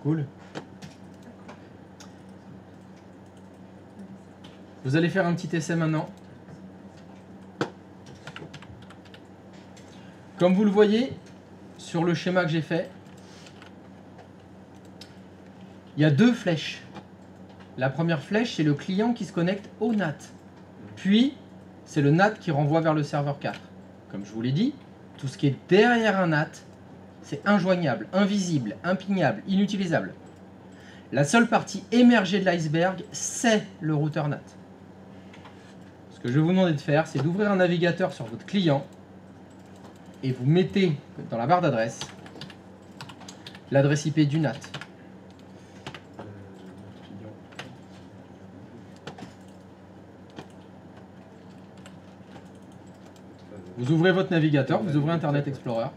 Cool. Vous allez faire un petit essai maintenant. Comme vous le voyez sur le schéma que j'ai fait, il y a 2 flèches. La première flèche, c'est le client qui se connecte au NAT. Puis, c'est le NAT qui renvoie vers le serveur 4. Comme je vous l'ai dit, tout ce qui est derrière un NAT, c'est injoignable, invisible, impignable, inutilisable. La seule partie émergée de l'iceberg, c'est le routeur NAT. Ce que je vais vous demander de faire, c'est d'ouvrir un navigateur sur votre client et vous mettez dans la barre d'adresse l'adresse IP du NAT. Vous ouvrez votre navigateur, vous ouvrez Internet Explorer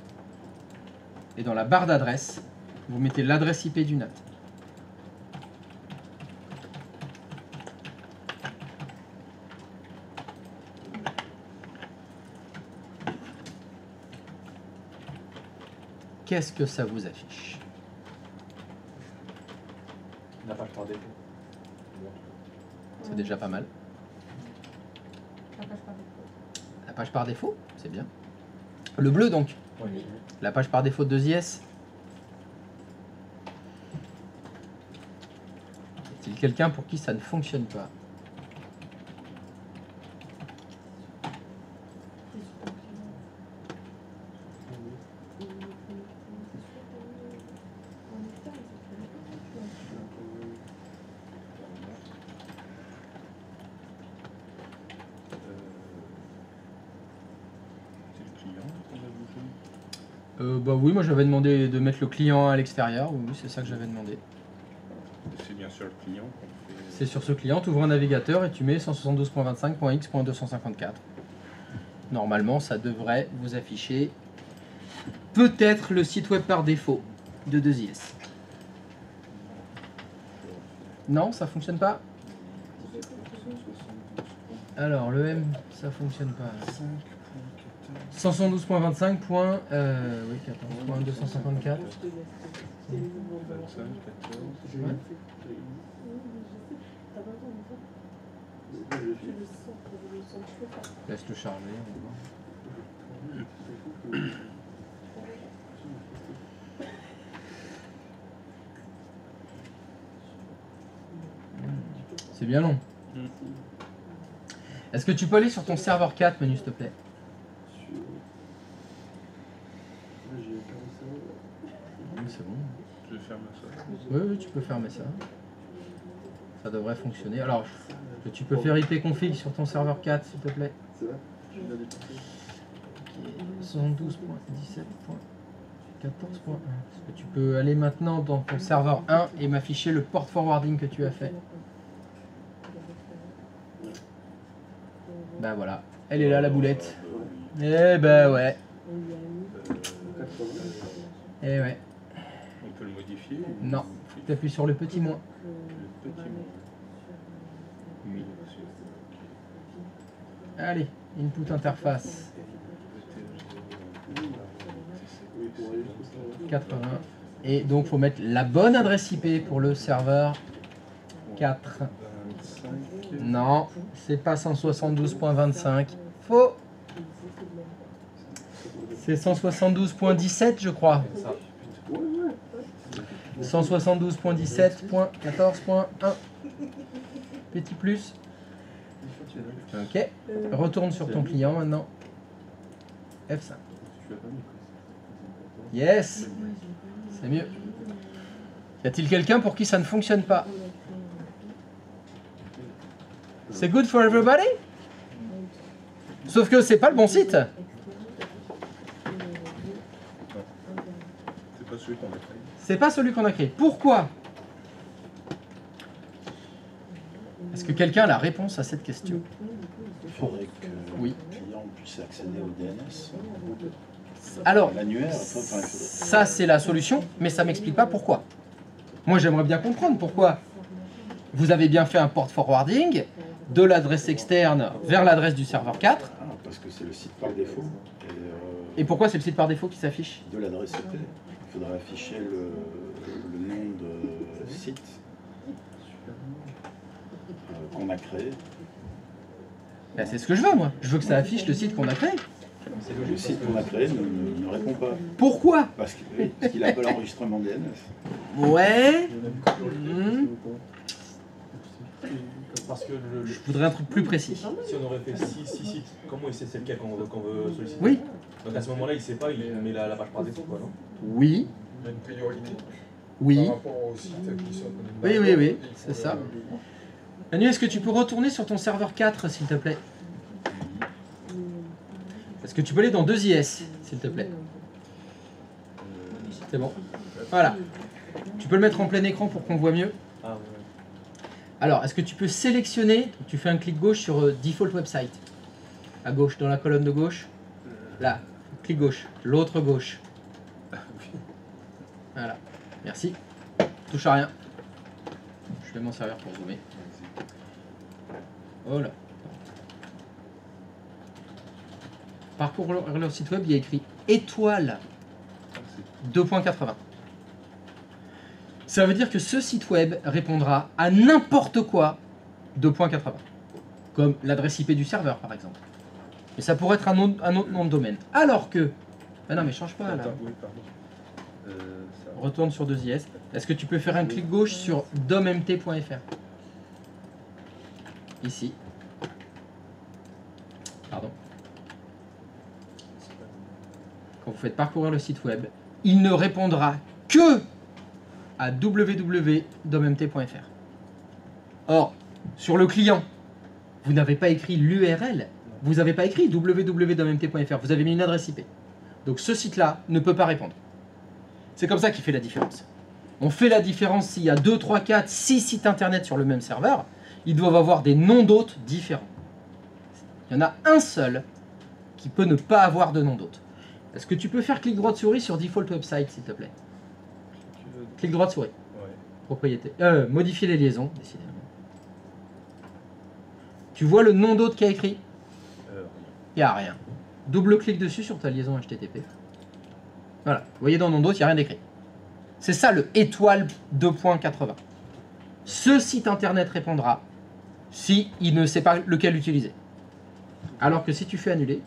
et dans la barre d'adresse, vous mettez l'adresse IP du NAT. Qu'est-ce que ça vous affiche? La page par défaut. C'est déjà pas mal. La page par défaut. La page par défaut, c'est bien. Le bleu donc, Oui. la page par défaut de 2IS. Y a-t-il quelqu'un pour qui ça ne fonctionne pas? C'est le client qu'on a bougé. Bah oui, moi j'avais demandé de mettre le client à l'extérieur. Oui, c'est ça que j'avais demandé. C'est bien sûr le client qu'on fait. C'est sur ce client, tu ouvres un navigateur et tu mets 172.25.x.254. Normalement, ça devrait vous afficher peut-être le site web par défaut de 2IS. Non, ça fonctionne pas. Alors, le M, ça fonctionne pas. 172.25. Oui, 14.254. 25, 14. Ouais. Laisse le charger. On va voir. C'est bien long. Est-ce que tu peux aller sur ton serveur 4 menu s'il te plaît? Oui, c'est bon. Je ferme ça. Oui, tu peux fermer ça. Ça devrait fonctionner. Alors, tu peux faire ipconfig sur ton serveur 4 s'il te plaît. C'est vrai? Je vais aller passer. 112.17.14.1. Est-ce que tu peux aller maintenant dans ton serveur 1 et m'afficher le port forwarding que tu as fait? Bah voilà, elle est là la boulette. Eh bah ouais, 80. eh ouais. On peut le modifier. Non, tu appuies sur le petit moins. Le petit mot. 8. Allez, input interface Oui, pour aller jusqu'au serveur. 80. Et donc faut mettre la bonne adresse IP pour le serveur 4. 25. Non, c'est pas 172.25. Faux. C'est 172.17 je crois. C'est ça. 172.17.14.1. Petit plus. Ok. Retourne sur ton client maintenant. F5. Yes. C'est mieux. Y a-t-il quelqu'un pour qui ça ne fonctionne pas? C'est good for everybody? Sauf que c'est pas le bon site. C'est pas celui qu'on a créé. C'est pas celui qu'on a créé. Pourquoi? Est-ce que quelqu'un a la réponse à cette question? Il faudrait que Oui. le client puisse accéder au DNS. Alors, L'annuaire, enfin, il faudrait- ça c'est la solution, mais ça m'explique pas pourquoi. Moi j'aimerais bien comprendre pourquoi. Vous avez bien fait un port forwarding de l'adresse externe vers l'adresse du serveur 4. Ah, parce que c'est le site par défaut. Et pourquoi c'est le site par défaut qui s'affiche? De l'adresse IP. Il faudrait afficher le nom de site qu'on a créé. Ben, c'est ce que je veux, moi. Je veux que ça affiche le site qu'on a créé. C'est Le logique. site parce qu'on a que- créé ne répond pas. Pourquoi? Parce qu'il n'a pas l'enregistrement DNS. Ouais. Parce que Je voudrais un truc plus précis. si on aurait fait 6 sites, comment il sait c'est lequel qu'on veut solliciter? Oui. Donc à ce moment-là, il sait pas, il met la page par défaut, quoi, non? Oui. Il y a une priorité Oui. par rapport aux sites qui sont. Oui, oui, oui, c'est ça. Manu, est-ce que tu peux retourner sur ton serveur 4, s'il te plaît? Est-ce que tu peux aller dans 2IS, s'il te plaît? C'est bon. Voilà. Tu peux le mettre en plein écran pour qu'on voit mieux. Ah ouais. Alors, est-ce que tu peux sélectionner, tu fais un clic gauche sur Default Website. À gauche, dans la colonne de gauche. Là, clic gauche. L'autre gauche. Voilà. Merci. Touche à rien. Je vais m'en servir pour zoomer. Voilà. Parcours leur site web, il y a écrit étoile 2.80. Ça veut dire que ce site web répondra à n'importe quoi 2.80. Comme l'adresse IP du serveur, par exemple. Mais ça pourrait être un autre nom de domaine. Alors que... Ah non, mais change pas, là. Attends, oui, pardon. Ça- Retourne sur 2IS. Est-ce que tu peux faire un clic gauche sur dommt.fr? Ici. Pardon. Quand vous faites parcourir le site web, il ne répondra que à www.dommt.fr. Or, sur le client, vous n'avez pas écrit l'URL, vous n'avez pas écrit www.dommt.fr, vous avez mis une adresse IP. Donc ce site-là ne peut pas répondre. C'est comme ça qu'il fait la différence. On fait la différence s'il y a 2, 3, 4, 6 sites internet sur le même serveur, ils doivent avoir des noms d'hôtes différents. Il y en a un seul qui peut ne pas avoir de nom d'hôte. Est-ce que tu peux faire clic droit de souris sur Default Website, s'il te plaît? Clic droit de souris. Ouais. Propriété. Modifier les liaisons, décidément. Tu vois le nom d'hôte qui a écrit? Il n'y a rien. Double-clic dessus sur ta liaison HTTP. Voilà. Vous voyez dans le nom d'hôte, il n'y a rien d'écrit. C'est ça le étoile 2.80. Ce site internet répondra si il ne sait pas lequel utiliser. Alors que si tu fais annuler,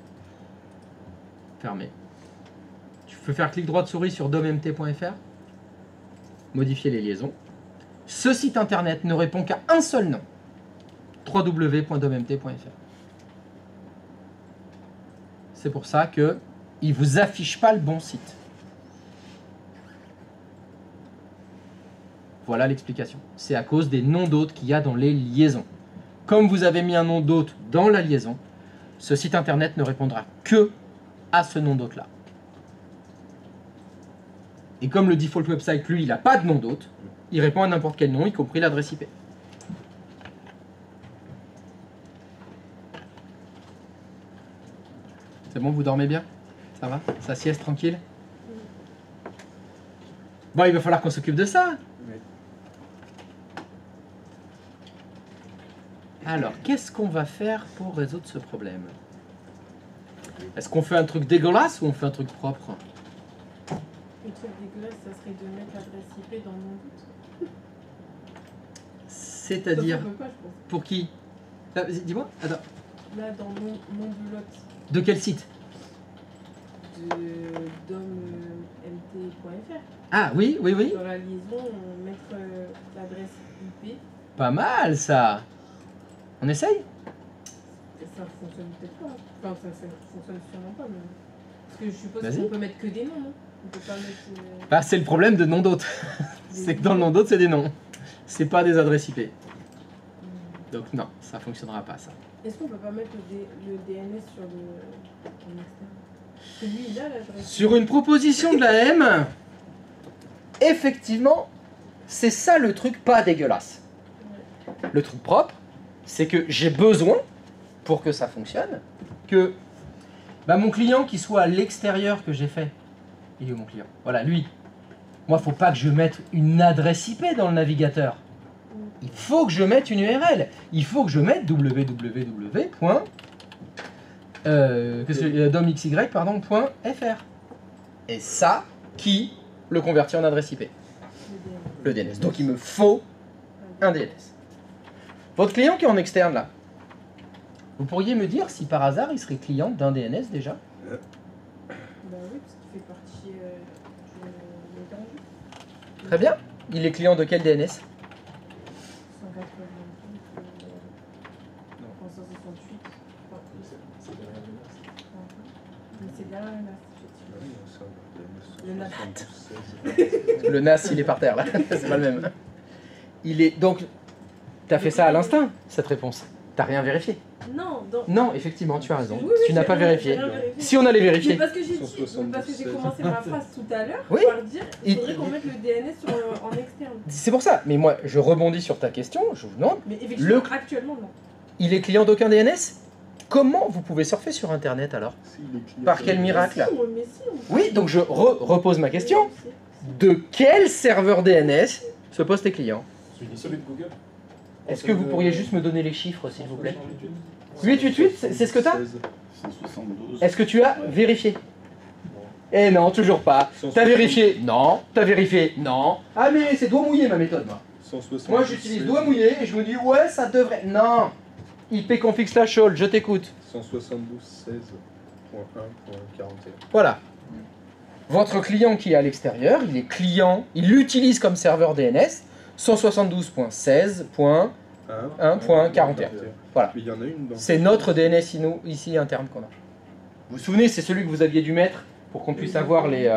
fermer, tu peux faire clic droit de souris sur dommt.fr, modifier les liaisons. Ce site internet ne répond qu'à un seul nom, www.dommt.fr. C'est pour ça que il vous affiche pas le bon site. Voilà l'explication. C'est à cause des noms d'hôtes qu'il y a dans les liaisons. Comme vous avez mis un nom d'hôte dans la liaison, ce site internet ne répondra que à ce nom d'hôte là. Et comme le default website, lui, il n'a pas de nom d'hôte, il répond à n'importe quel nom, y compris l'adresse IP. C'est bon, vous dormez bien? Ça va? Ça sieste tranquille? Bon, il va falloir qu'on s'occupe de ça. Alors, qu'est-ce qu'on va faire pour résoudre ce problème? Est-ce qu'on fait un truc dégueulasse ou on fait un truc propre? Le truc dégueulasse, ça serait de mettre l'adresse IP dans mon doute. C'est-à-dire, Ça, on peut pas, je pense. pour qui? Là, vas-y, dis-moi. Attends. Là, dans mon boulot De quel site? de dommt.fr, Ah, oui, oui, oui. dans la liaison, mettre l'adresse IP, Pas mal, ça. On essaye? ça fonctionne peut-être pas. Enfin, ça fonctionne sûrement pas, mais... Parce que je suppose Vas-y. qu'on peut mettre que des noms, non? On peut pas mettre... Bah, c'est le problème de nom d'hôte. C'est que dans le nom d'hôte, c'est des noms. C'est pas des adresses IP. Donc non, ça fonctionnera pas, ça. Est-ce qu'on peut pas mettre le DNS sur le... en externe? Parce que lui, il a l'adresse. Sur une proposition de la M, effectivement, c'est ça le truc pas dégueulasse. Le truc propre, c'est que j'ai besoin, pour que ça fonctionne, que bah, mon client qui soit à l'extérieur que j'ai fait, il est où mon client? Voilà, lui. Moi, faut pas que je mette une adresse IP dans le navigateur. Il faut que je mette une URL. Il faut que je mette domxy.fr. Et ça, qui le convertit en adresse IP? Le DNS. Donc il me faut un DNS. Votre client qui est en externe là, vous pourriez me dire si par hasard il serait client d'un DNS déjà? Bah oui, parce qu'il fait partie du l'étendue. Très bien. Il est client de quel DNS? 192, 168. Enfin, C'est bien la menace. mais c'est bien la menace, effectivement. Le NAS. Le NAS, il est par terre là. C'est pas le même. Il est donc. T'as fait ça à l'instinct, cette réponse. T'as rien vérifié. Non, dans... Non, effectivement, tu as raison. Oui, oui, Tu n'as j'ai pas rien- vérifié. j'ai rien vérifié. Si on allait Mais vérifier. parce que j'ai dit, 172, parce que j'ai commencé ma phrase tout à l'heure Oui. par dire il Il- faudrait qu'on mette le DNS sur, en externe. C'est pour ça. Mais moi, je rebondis sur ta question. Je vous demande, Mais effectivement, actuellement, non. il est client d'aucun DNS? Comment vous pouvez surfer sur Internet alors? S'il est client Par de- quel miracle? Mais si, on... Oui, donc je repose ma question. De quel serveur DNS se posent tes clients? Celui de Google. Est-ce que vous pourriez juste me donner les chiffres, s'il vous plaît? 888, c'est ce que t'as? 16. 172. Est-ce que tu as vérifié? Eh non, toujours pas. T'as vérifié? Non. T'as vérifié? Non. Ah mais c'est doigt mouillé ma méthode, moi. 172, Moi j'utilise 16. doigt mouillé et je me dis ouais ça devrait... Non. ipconfig/all, je t'écoute. 172.16.1.41. Voilà. Votre client qui est à l'extérieur, il est client, il l'utilise comme serveur DNS 172.16. 1.41. Voilà. Mais il y en a une dans. C'est notre DNS ici interne qu'on a. Vous vous souvenez, c'est celui que vous aviez dû mettre pour qu'on puisse avoir les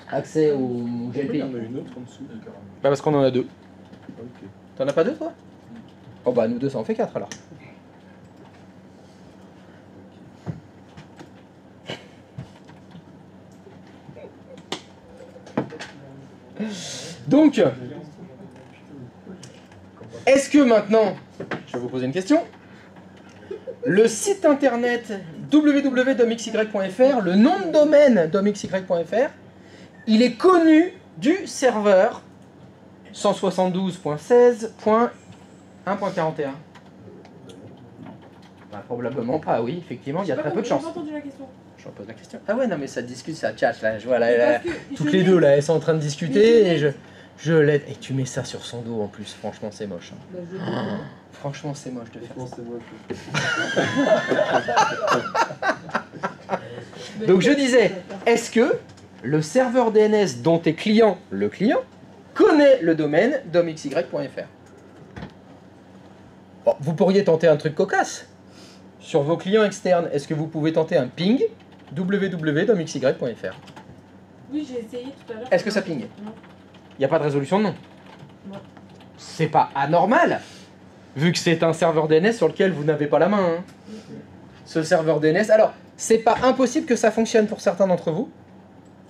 accès au Pourquoi il GLPI. y en a une autre en dessous. Bah parce qu'on en a deux. Ok. T'en as pas deux toi? Oh bah nous deux ça en fait 4 alors. Donc, est-ce que maintenant, je vais vous poser une question, le site internet www.domxy.fr, le nom de domaine domxy.fr, il est connu du serveur 172.16.1.41? Bah, probablement pas, oui, effectivement, il y a très peu de chance. J'ai pas entendu la question. Je repose la question. Ah ouais, non mais ça discute, ça chat là, je vois là, Parce que toutes je les l'ai- deux là, elles sont en train de Mais discuter et je je l'aide. Et tu mets ça sur son dos en plus, franchement c'est moche. hein. Bah, je l'ai. Franchement c'est moche de faire Franchement, ça. c'est moi. Donc je disais, est-ce que le serveur DNS dont est client, le client, connaît le domaine domxy.fr? Bon, vous pourriez tenter un truc cocasse. Sur vos clients externes, est-ce que vous pouvez tenter un ping www.domxy.fr? Oui, j'ai essayé tout à l'heure. Est-ce que ça ping? Non. Il n'y a pas de résolution de nom. Non. C'est pas anormal, vu que c'est un serveur DNS sur lequel vous n'avez pas la main. hein. Ce serveur DNS, alors, c'est pas impossible que ça fonctionne pour certains d'entre vous,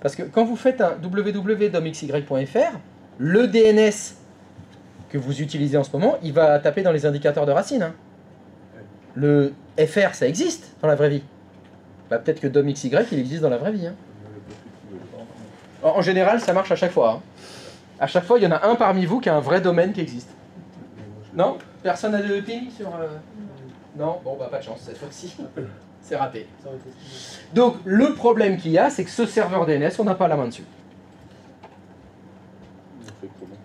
parce que quand vous faites un www.domxy.fr, le DNS que vous utilisez en ce moment, il va taper dans les indicateurs de racine. hein. Le FR, ça existe dans la vraie vie. Bah, peut-être que domxy, il existe dans la vraie vie. hein. En général, ça marche à chaque fois. hein. À chaque fois, il y en a un parmi vous qui a un vrai domaine qui existe. Non? Personne n'a de ping sur... Non? Bon, bah pas de chance cette fois-ci. C'est raté. Ça aurait été stylé. Donc, le problème qu'il y a, c'est que ce serveur DNS, on n'a pas la main dessus. On fait comment?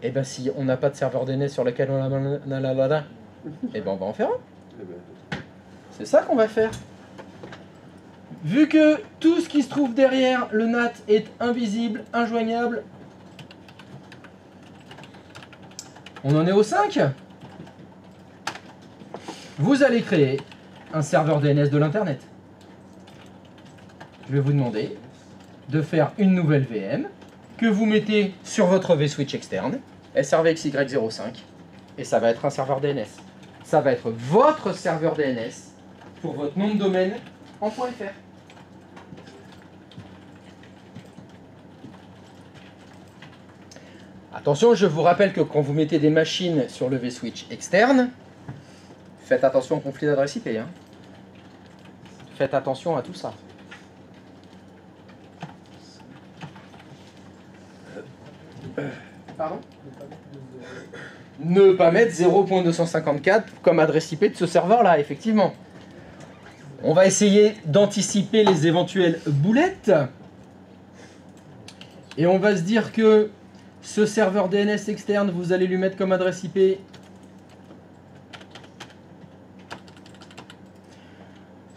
Et ben si on n'a pas de serveur DNS sur lequel on a la main... Et ben on va en faire un. Eh ben, C'est ça qu'on va faire. Vu que tout ce qui se trouve derrière le NAT est invisible, injoignable, on en est au 5. Vous allez créer un serveur DNS de l'Internet. Je vais vous demander de faire une nouvelle VM que vous mettez sur votre vSwitch externe, SRVXY05, et ça va être un serveur DNS. Ça va être votre serveur DNS pour votre nom de domaine en .fr. Attention, je vous rappelle que quand vous mettez des machines sur le vSwitch externe, faites attention au conflit d'adresse IP. hein. Faites attention à tout ça. Pardon ? Ne pas mettre 0.254 comme adresse IP de ce serveur-là, effectivement. On va essayer d'anticiper les éventuelles boulettes. Et on va se dire que ce serveur DNS externe, vous allez lui mettre comme adresse IP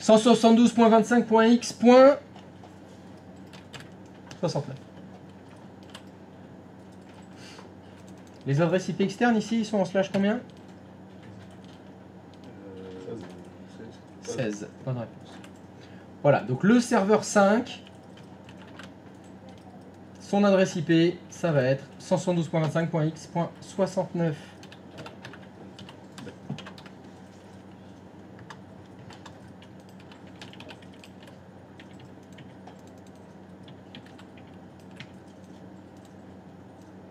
172.25.x.69. Les adresses IP externes ici, ils sont en slash combien? 16. Bonne réponse. Voilà, donc le serveur 5, son adresse IP, ça va être 172.25.x.69.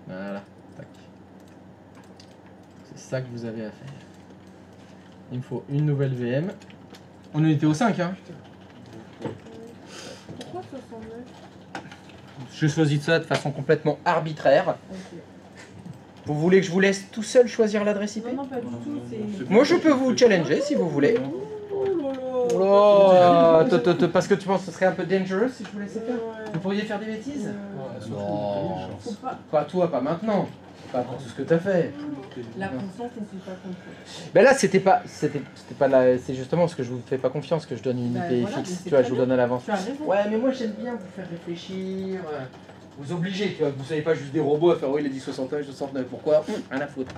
Voilà, tac. C'est ça que vous avez à faire. Il me faut une nouvelle VM. On en était au 5, hein. Pourquoi 69? Je choisis ça de façon complètement arbitraire. Ok. Vous voulez que je vous laisse tout seul choisir l'adresse IP? Non, non, pas du tout. C'est. Moi, je peux vous challenger si vous voulez. Oh là Oh là. là, parce que tu penses que ce serait un peu dangereux si je vous laissais faire? Ouais. Vous pourriez faire des bêtises? Non. Faut pas. Pas toi, pas maintenant. Pas pour tout ce que t'as fait. La confiance ne suit pas confiance. Ben là, c'était pas la, c'est justement parce que je vous fais pas confiance que je donne une Bah IP voilà, fixe. mais c'est Tu vois, très je vous bien. donne à l'avance. Tu as raison. Ouais, mais moi j'aime bien vous faire réfléchir. Vous obligez, tu vois. Vous savez pas juste des robots à faire oui, il a dit 69, 69. Pourquoi? Rien à foutre.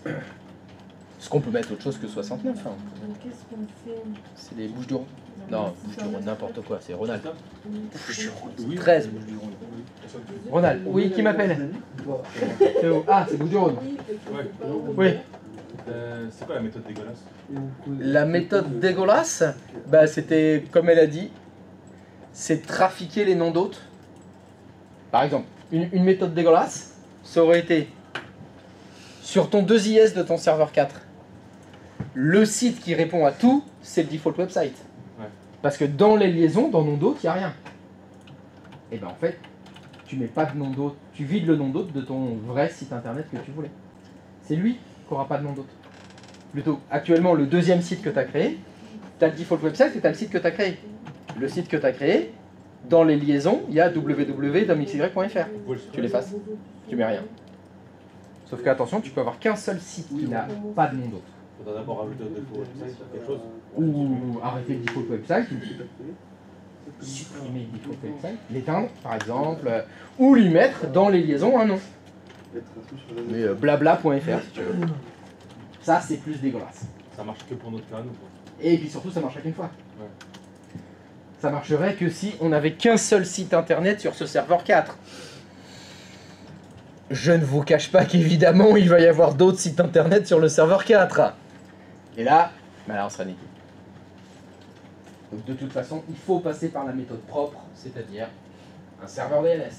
Est-ce qu'on peut mettre autre chose que 69 hein? Donc qu'est-ce qu'on fait? C'est des bouches du Rhône. Non, bouches du Rhône, n'importe quoi, c'est Ronald. Oui. 13 bouches du Rhône. Ronald, oui, qui m'appelle? C'est où? Ah, c'est bouches du Rhône. Oui. C'est quoi la méthode dégueulasse? La méthode dégueulasse, bah, c'était, comme elle a dit, c'est trafiquer les noms d'hôtes. Par exemple, une méthode dégueulasse, ça aurait été sur ton 2IS de ton serveur 4. Le site qui répond à tout, c'est le default website. Ouais. Parce que dans les liaisons, dans nom d'hôte, il n'y a rien. Et ben en fait, tu mets pas de nom d'hôte, tu vides le nom d'hôte de ton vrai site internet que tu voulais. C'est lui qui n'aura pas de nom d'hôte. Plutôt, actuellement, le deuxième site que tu as créé, tu as le default website et tu as le site que tu as créé. Le site que tu as créé, dans les liaisons, il y a www.domxy.fr. Tu l'effaces, tu mets rien. Sauf que attention, tu peux avoir qu'un seul site qui n'a pas de nom d'hôte. Faudra d'abord rajouter un défaut website, quelque chose. Ou arrêter le default website, supprimer le default website, l'éteindre par exemple, ou lui mettre dans les liaisons un nom. Mais blabla.fr si tu veux. Ça c'est plus dégueulasse. Ça marche que pour notre cas, nous. Quoi. Et puis surtout ça marcherait qu'une fois. Ouais. Ça marcherait que si on n'avait qu'un seul site internet sur ce serveur 4. Je ne vous cache pas qu'évidemment il va y avoir d'autres sites internet sur le serveur 4. Et là, bah là on sera niqué. Donc de toute façon, il faut passer par la méthode propre, c'est-à-dire un serveur DNS.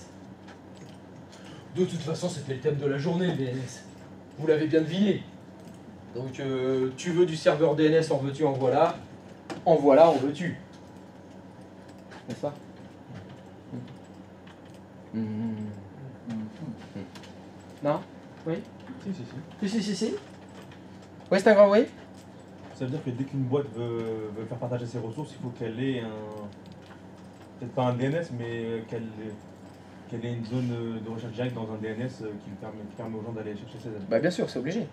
De toute façon, c'était le thème de la journée, le DNS. Vous l'avez bien deviné. Donc tu veux du serveur DNS, en veux-tu, en voilà. En voilà, en veux-tu. N'est-ce pas? Non? Oui? Si. Oui, c'est un grand oui? Ça veut dire que dès qu'une boîte veut faire partager ses ressources, il faut qu'elle ait peut-être pas un DNS, mais qu'elle ait une zone de recherche directe dans un DNS qui permet aux gens d'aller chercher ses données. Bah bien sûr, c'est obligé.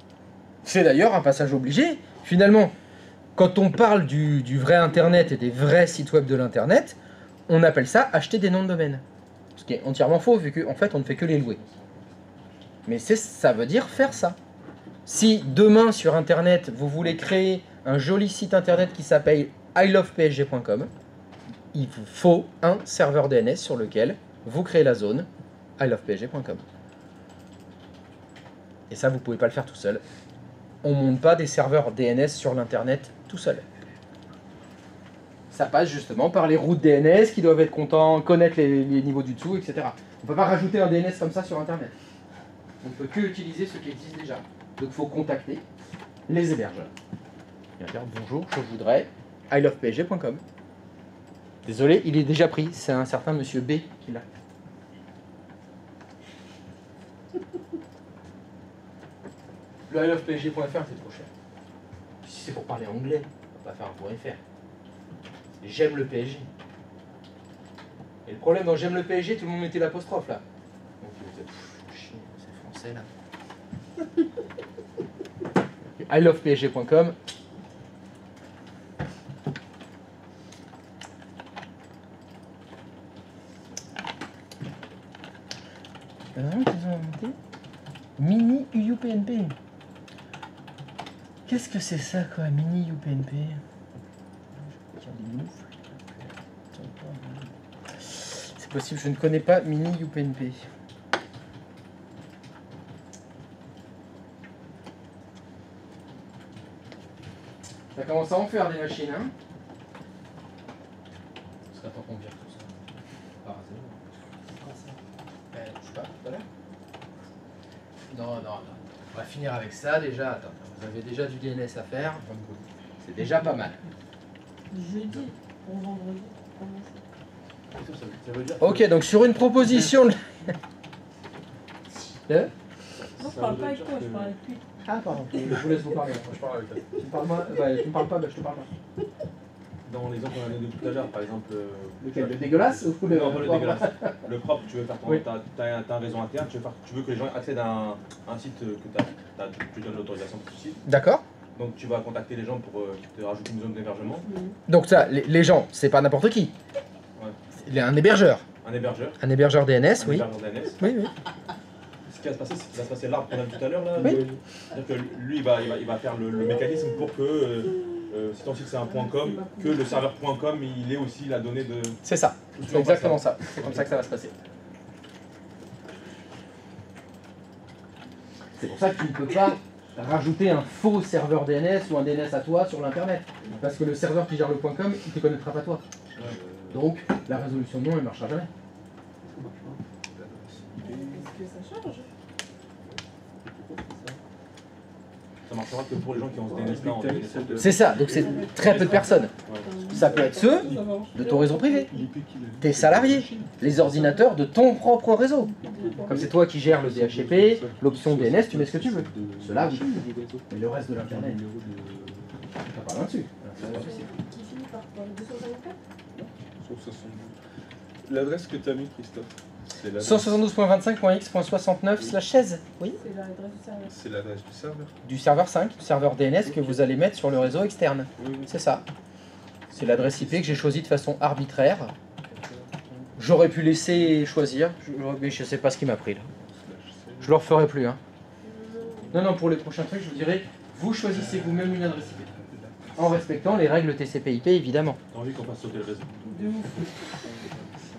C'est d'ailleurs un passage obligé. Finalement, quand on parle du vrai Internet et des vrais sites web de l'Internet, on appelle ça acheter des noms de domaine. Ce qui est entièrement faux, vu qu'en fait, on ne fait que les louer. Mais ça veut dire faire ça. Si demain, sur Internet, vous voulez créer un joli site Internet qui s'appelle ilovepsg.com, il vous faut un serveur DNS sur lequel vous créez la zone ilovepsg.com. Et ça, vous ne pouvez pas le faire tout seul. On ne monte pas des serveurs DNS sur l'Internet tout seul. Ça passe justement par les routes DNS qui doivent être contents, connaître les niveaux du dessous, etc. On ne peut pas rajouter un DNS comme ça sur Internet. On ne peut que utiliser ce qui existe déjà. Donc il faut contacter les hébergeurs. Et dire bonjour, je voudrais ilovepsg.com. Désolé, il est déjà pris. C'est un certain monsieur B qui l'a. Le ilovepsg.fr c'est trop cher. Si c'est pour parler anglais, on va pas faire un .fr. J'aime le PSG. Et le problème dans j'aime le PSG, tout le monde mettait l'apostrophe là. Donc c'est français là. ilovepsg.com. qu'ils ont inventé. Mini UPnP. Qu'est-ce que c'est ça, quoi, Mini UPnP? C'est possible, je ne connais pas Mini UPnP. Ça commence à en faire des machines, hein? Ce serait temps qu'on vire tout ça. Par hasard. Je sais pas, tout à l'heure. Non. On va finir avec ça déjà. Attends, vous avez déjà du DNS à faire. C'est déjà pas mal. Jeudi, pour vendredi, comment ça? Ça veut dire Ok, donc sur une proposition de... Non, je parle pas avec toi, je parle avec lui. Ah, pardon, je vous laisse vous parler. Moi, je parle avec elle. Tu me parles, tu me parles pas, je te parle pas. Dans l'exemple qu'on a donné tout à l'heure, par exemple. Lequel, le dégueulasse ou le... Non, pas le dégueulasse. Le propre, tu veux faire ton. Oui. T'as un réseau interne, tu veux que les gens accèdent à un site que tu donnes l'autorisation pour ce site. D'accord. Donc tu vas contacter les gens pour te rajouter une zone d'hébergement. Donc ça, les gens, c'est pas n'importe qui. Ouais. C'est un hébergeur. Un hébergeur. Un hébergeur DNS, Un oui. hébergeur DNS. Oui, oui. Ce qui va se passer, c'est qu'il va se passer l'arbre qu'on a vu tout à l'heure là. Oui. C'est-à-dire que lui, il va faire le mécanisme pour que, si ton site c'est un .com, que le serveur .com il ait aussi la donnée de. C'est ça. C'est exactement ça. C'est comme ça que ça va se passer. C'est pour ça que tu ne peux pas rajouter un faux serveur DNS ou un DNS à toi sur l'internet. Parce que le serveur qui gère le .com, il ne te connaîtra pas toi. Donc la résolution de nom, elle ne marchera jamais. Est-ce que ça change? Ça marchera que pour les gens qui ont ce DNS là en DNS. C'est ça, donc c'est très peu de personnes. Ouais. Ça peut être ceux de ton réseau privé, tes salariés, les ordinateurs de ton propre réseau. Comme c'est toi qui gères le DHCP, l'option DNS, tu mets ce que tu veux. Cela, oui. Mais le reste de l'internet, t'as pas là-dessus. Qui finit par quoi? 254? 172. L'adresse que tu as mis, Christophe, c'est l'adresse 172.25.x.69/16, oui. C'est l'adresse du serveur. c'est l'adresse du serveur. Du serveur 5, du serveur DNS que vous allez mettre sur le réseau externe. Oui, oui. C'est ça. C'est l'adresse IP que j'ai choisie de façon arbitraire. J'aurais pu laisser choisir, mais je sais pas ce qui m'a pris là. Je le referai plus. Hein. Non, pour les prochains trucs, je vous dirai, vous choisissez vous-même une adresse IP. En respectant les règles TCP/IP évidemment. T'as envie qu'on fasse sauter le réseau? De ouf.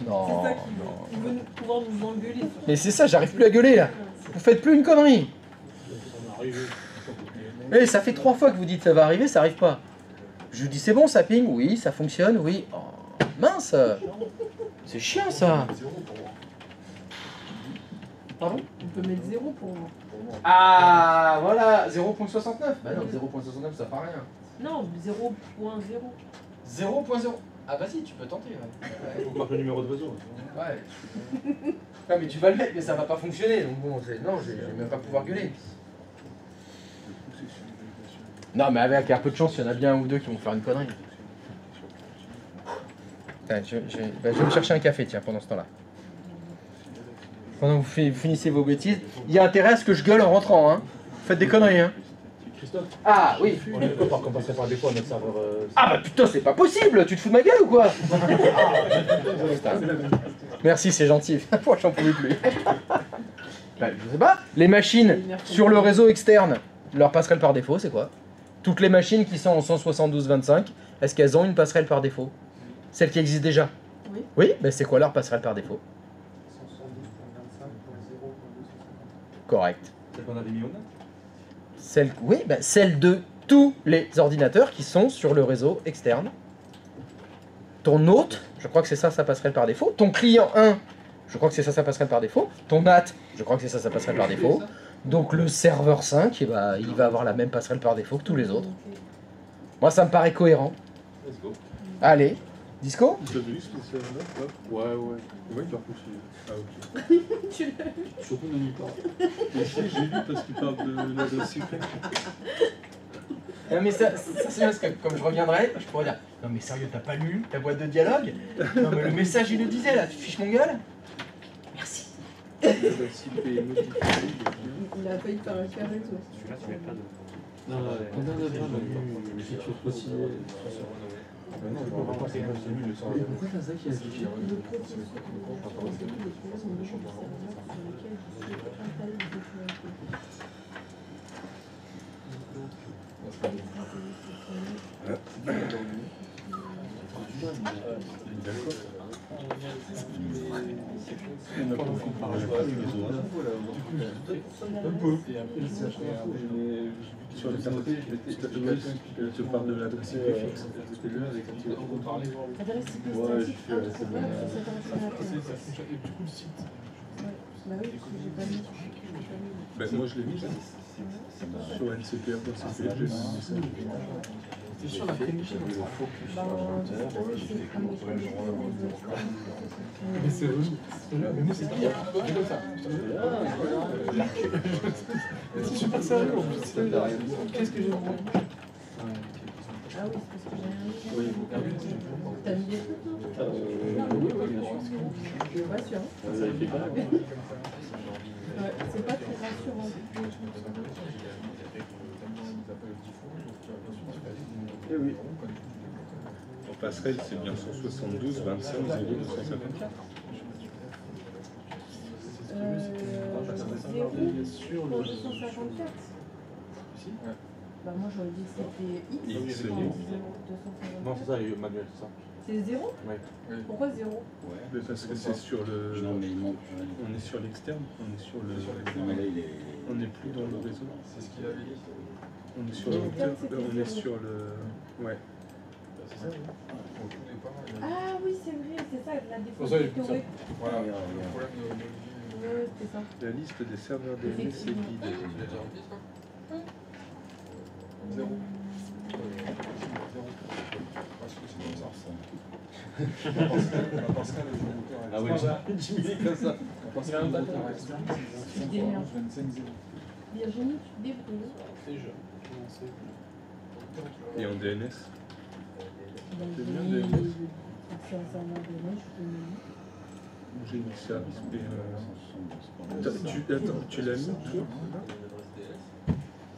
Non, C'est ça qu'il veut pouvoir nous engueuler. Mais c'est ça, j'arrive plus à gueuler là. Vous faites plus une connerie. Eh, ça fait 3 fois que vous dites ça va arriver, ça arrive pas. Je vous dis c'est bon, ça ping, oui, ça fonctionne, oui. Oh, mince. C'est chiant ça. Pardon? On peut mettre 0 pour moi. Ah, voilà, 0.69. Bah non, 0.69 ça fait rien. Non, 0.0. 0.0. Ah vas-y, tu peux tenter. Il faut marquer le numéro de réseau. Ouais. Non mais tu vas le mettre, mais ça va pas fonctionner. Donc bon, non, je vais même pas pouvoir gueuler. Non mais avec un peu de chance, il y en a bien un ou deux qui vont faire une connerie. Attends, je vais me chercher un café, tiens, pendant ce temps-là. Pendant que vous finissez vos bêtises, il y a intérêt à ce que je gueule en rentrant, hein. Faites des conneries, hein. Christophe, Ah oui. on est d'accord qu'on passerait par défaut à notre serveur. Ah bah putain, c'est pas possible. Tu te fous de ma gueule ou quoi? Putain. Merci, c'est gentil. Moi, j'en pouvais plus. Bah, je sais pas. Les machines sur le réseau externe, leur passerelle par défaut, c'est quoi? Toutes les machines qui sont en 172.25, est-ce qu'elles ont une passerelle par défaut? Celles qui existent déjà? Oui. Oui, mais c'est quoi leur passerelle par défaut? 172.25.0.250. Correct. Celle qu'on avait mis au net. Celle de tous les ordinateurs qui sont sur le réseau externe. Ton hôte, je crois que c'est ça, ça passerait par défaut. Ton client 1, je crois que c'est ça, ça passerait par défaut. Ton NAT, je crois que c'est ça, ça passerait par défaut. Donc le serveur 5, il va avoir la même passerelle par défaut que tous les autres. Moi, ça me paraît cohérent. Let's go. Allez, disco? Tu l'as vu ce serveur là? Ouais. Oui, par contre, ah ok. Tu l'as vu? Surtout ne nuit pas. Mais si, j'ai vu parce qu'il parle de l'adresse IP. Non mais ça c'est parce que comme je reviendrai, je pourrais dire non mais sérieux, t'as pas lu ta boîte de dialogue? Non mais le message il le disait là, tu fiches mon gueule? Merci. L'adresse IP est modifiée. Il a failli faire un carré toi. Non, combien d'adresses j'ai lu l'écriture possible? Non, je vois pas, c'est lui le serveur. Pourquoi t'as ça qui a dit Le processus de serveur sur lequel je suis installé des fonctionnalités. D'accord. On a pas comparé avec les autres. Un peu. Et après, je sais pas, Sur le côté, je te parle de l'adresse IP fixe. Adresse IP Ouais, statique, je fais c'est pas cet ordinateur. Et du coup, le site. Ouais. Bah oui, parce que j'ai pas mis. Ben, moi je l'ai mis sur NCPR dans CPR, j'ai mis un message. C'est sur la prémisse. Bah, Mais c'est relou. Mais nous, c'est pire. C'est comme ça. C'est super sérieux en plus. Qu'est-ce que j'ai vraiment. Ah oui, c'est parce que j'ai Oui. rien mis. T'as mis des trucs, toi Oui, bien sûr. Je suis pas sûre. Hein. Vous avez fait pas Ouais, c'est pas très rassurant. Eh oui. En passerelle, c'est bien 172, 25, 0, 254. 0 pour 254. Bah moi j'aurais dit que c'était X. X, pour oui. 0, Non, 254. c'est ça, Manuel, c'est ça. C'est 0 Ouais. Pourquoi 0 Ouais. Mais parce que c'est sur le. Non, mais il manque. On est sur l'externe, on est sur le. Non, mais là, il est. On n'est plus dans le réseau. C'est ce qu'il avait dit. On est sur le routeur, on est sur le. Ouais. C'est ça, oui. Au tout départ, il a- Ah oui c'est vrai, c'est ça, la Pour défense ça, du j'ai pris ça. théorique. Voilà, Regarde, le regarde. problème de Ouais, c'était ça. La liste des serveurs DNS est Effectivement. vide. Tu l'as déjà rempli, ça Zéro. Parce que c'est comme ça. La passerelle, le routeur, elle- Ah oui, j'ai mis comme ça. La passerelle, le routeur, elle- Tu te démerdes. 25-0. Virginie, tu te débrouilles. Et en DNS, Bah, C'est j'ai bien, mis DNS. c'est un serveur DNS, je peux le mettre. j'ai mis service P. Attends, tu l'as mis toi Bah,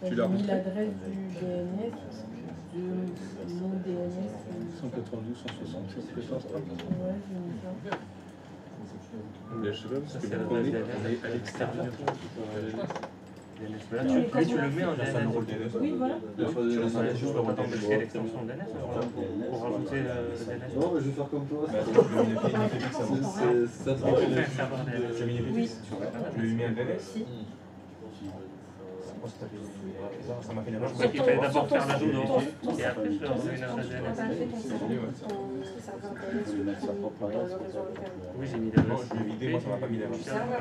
Tu l'as j'ai mis rentré l'adresse du DNS, de mon DNS. 192, 167, 14. Ouais, j'ai mis ça. Mais je sais pas, parce que c'est on la est DNS. à l'extérieur. Là, tu le mets en Ça, c'est un rôle DNS. DNS. Oui, voilà. Tu peux pas t'embêter l'extension DNS pour rajouter le DNS. Non, mais je vais faire comme toi. Bah, attends, je l'ai mis fixe avant. C'est ça te On fait un serveur DNS. J'ai mis Oui. fixe. Je lui ai mis un DNS. Si. Moi, ça m'a fait l'erreur. Ouais, il fallait d'abord faire l'ajout d'entrée et après je leur mets une adresse Quand DNS. t'as fait ton serveur Ouais. DNS, tu peux dans le réseau local. Oui, j'ai mis Non, l'adresse. je l'ai vidé, moi, ça m'a pas mis l'erreur. Du serveur.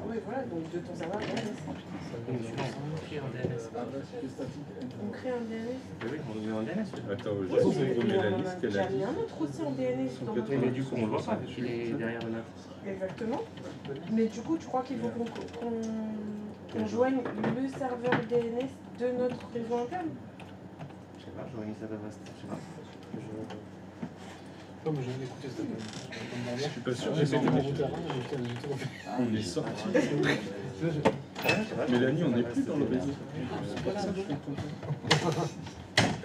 Oui, voilà, donc de ton serveur DNS. Donc tu lances un fichier en DNS. On crée un DNS. Oui, on le met en DNS. Attends, Oui, je vais mais remettre la on en liste a qu'elle déjà a mis dit. un autre aussi en DNS dans Oui, mais du coup, on le voit pas vu qu'il est derrière le NAT. Exactement. Mais du coup, tu crois qu'il faut qu'on joigne le serveur DNS de notre réseau interne? Je sais pas, j'aurais mis ça d'adresse. Je sais pas. Non, mais je vais écouter cette Je suis pas sûr, J'ai j'ai fait fait mon routeur, j'ai tout refait. On est sorti. Ouais, je sais pas. Mélanie, on n'est plus dans le réseau. C'est pour ça que je suis content.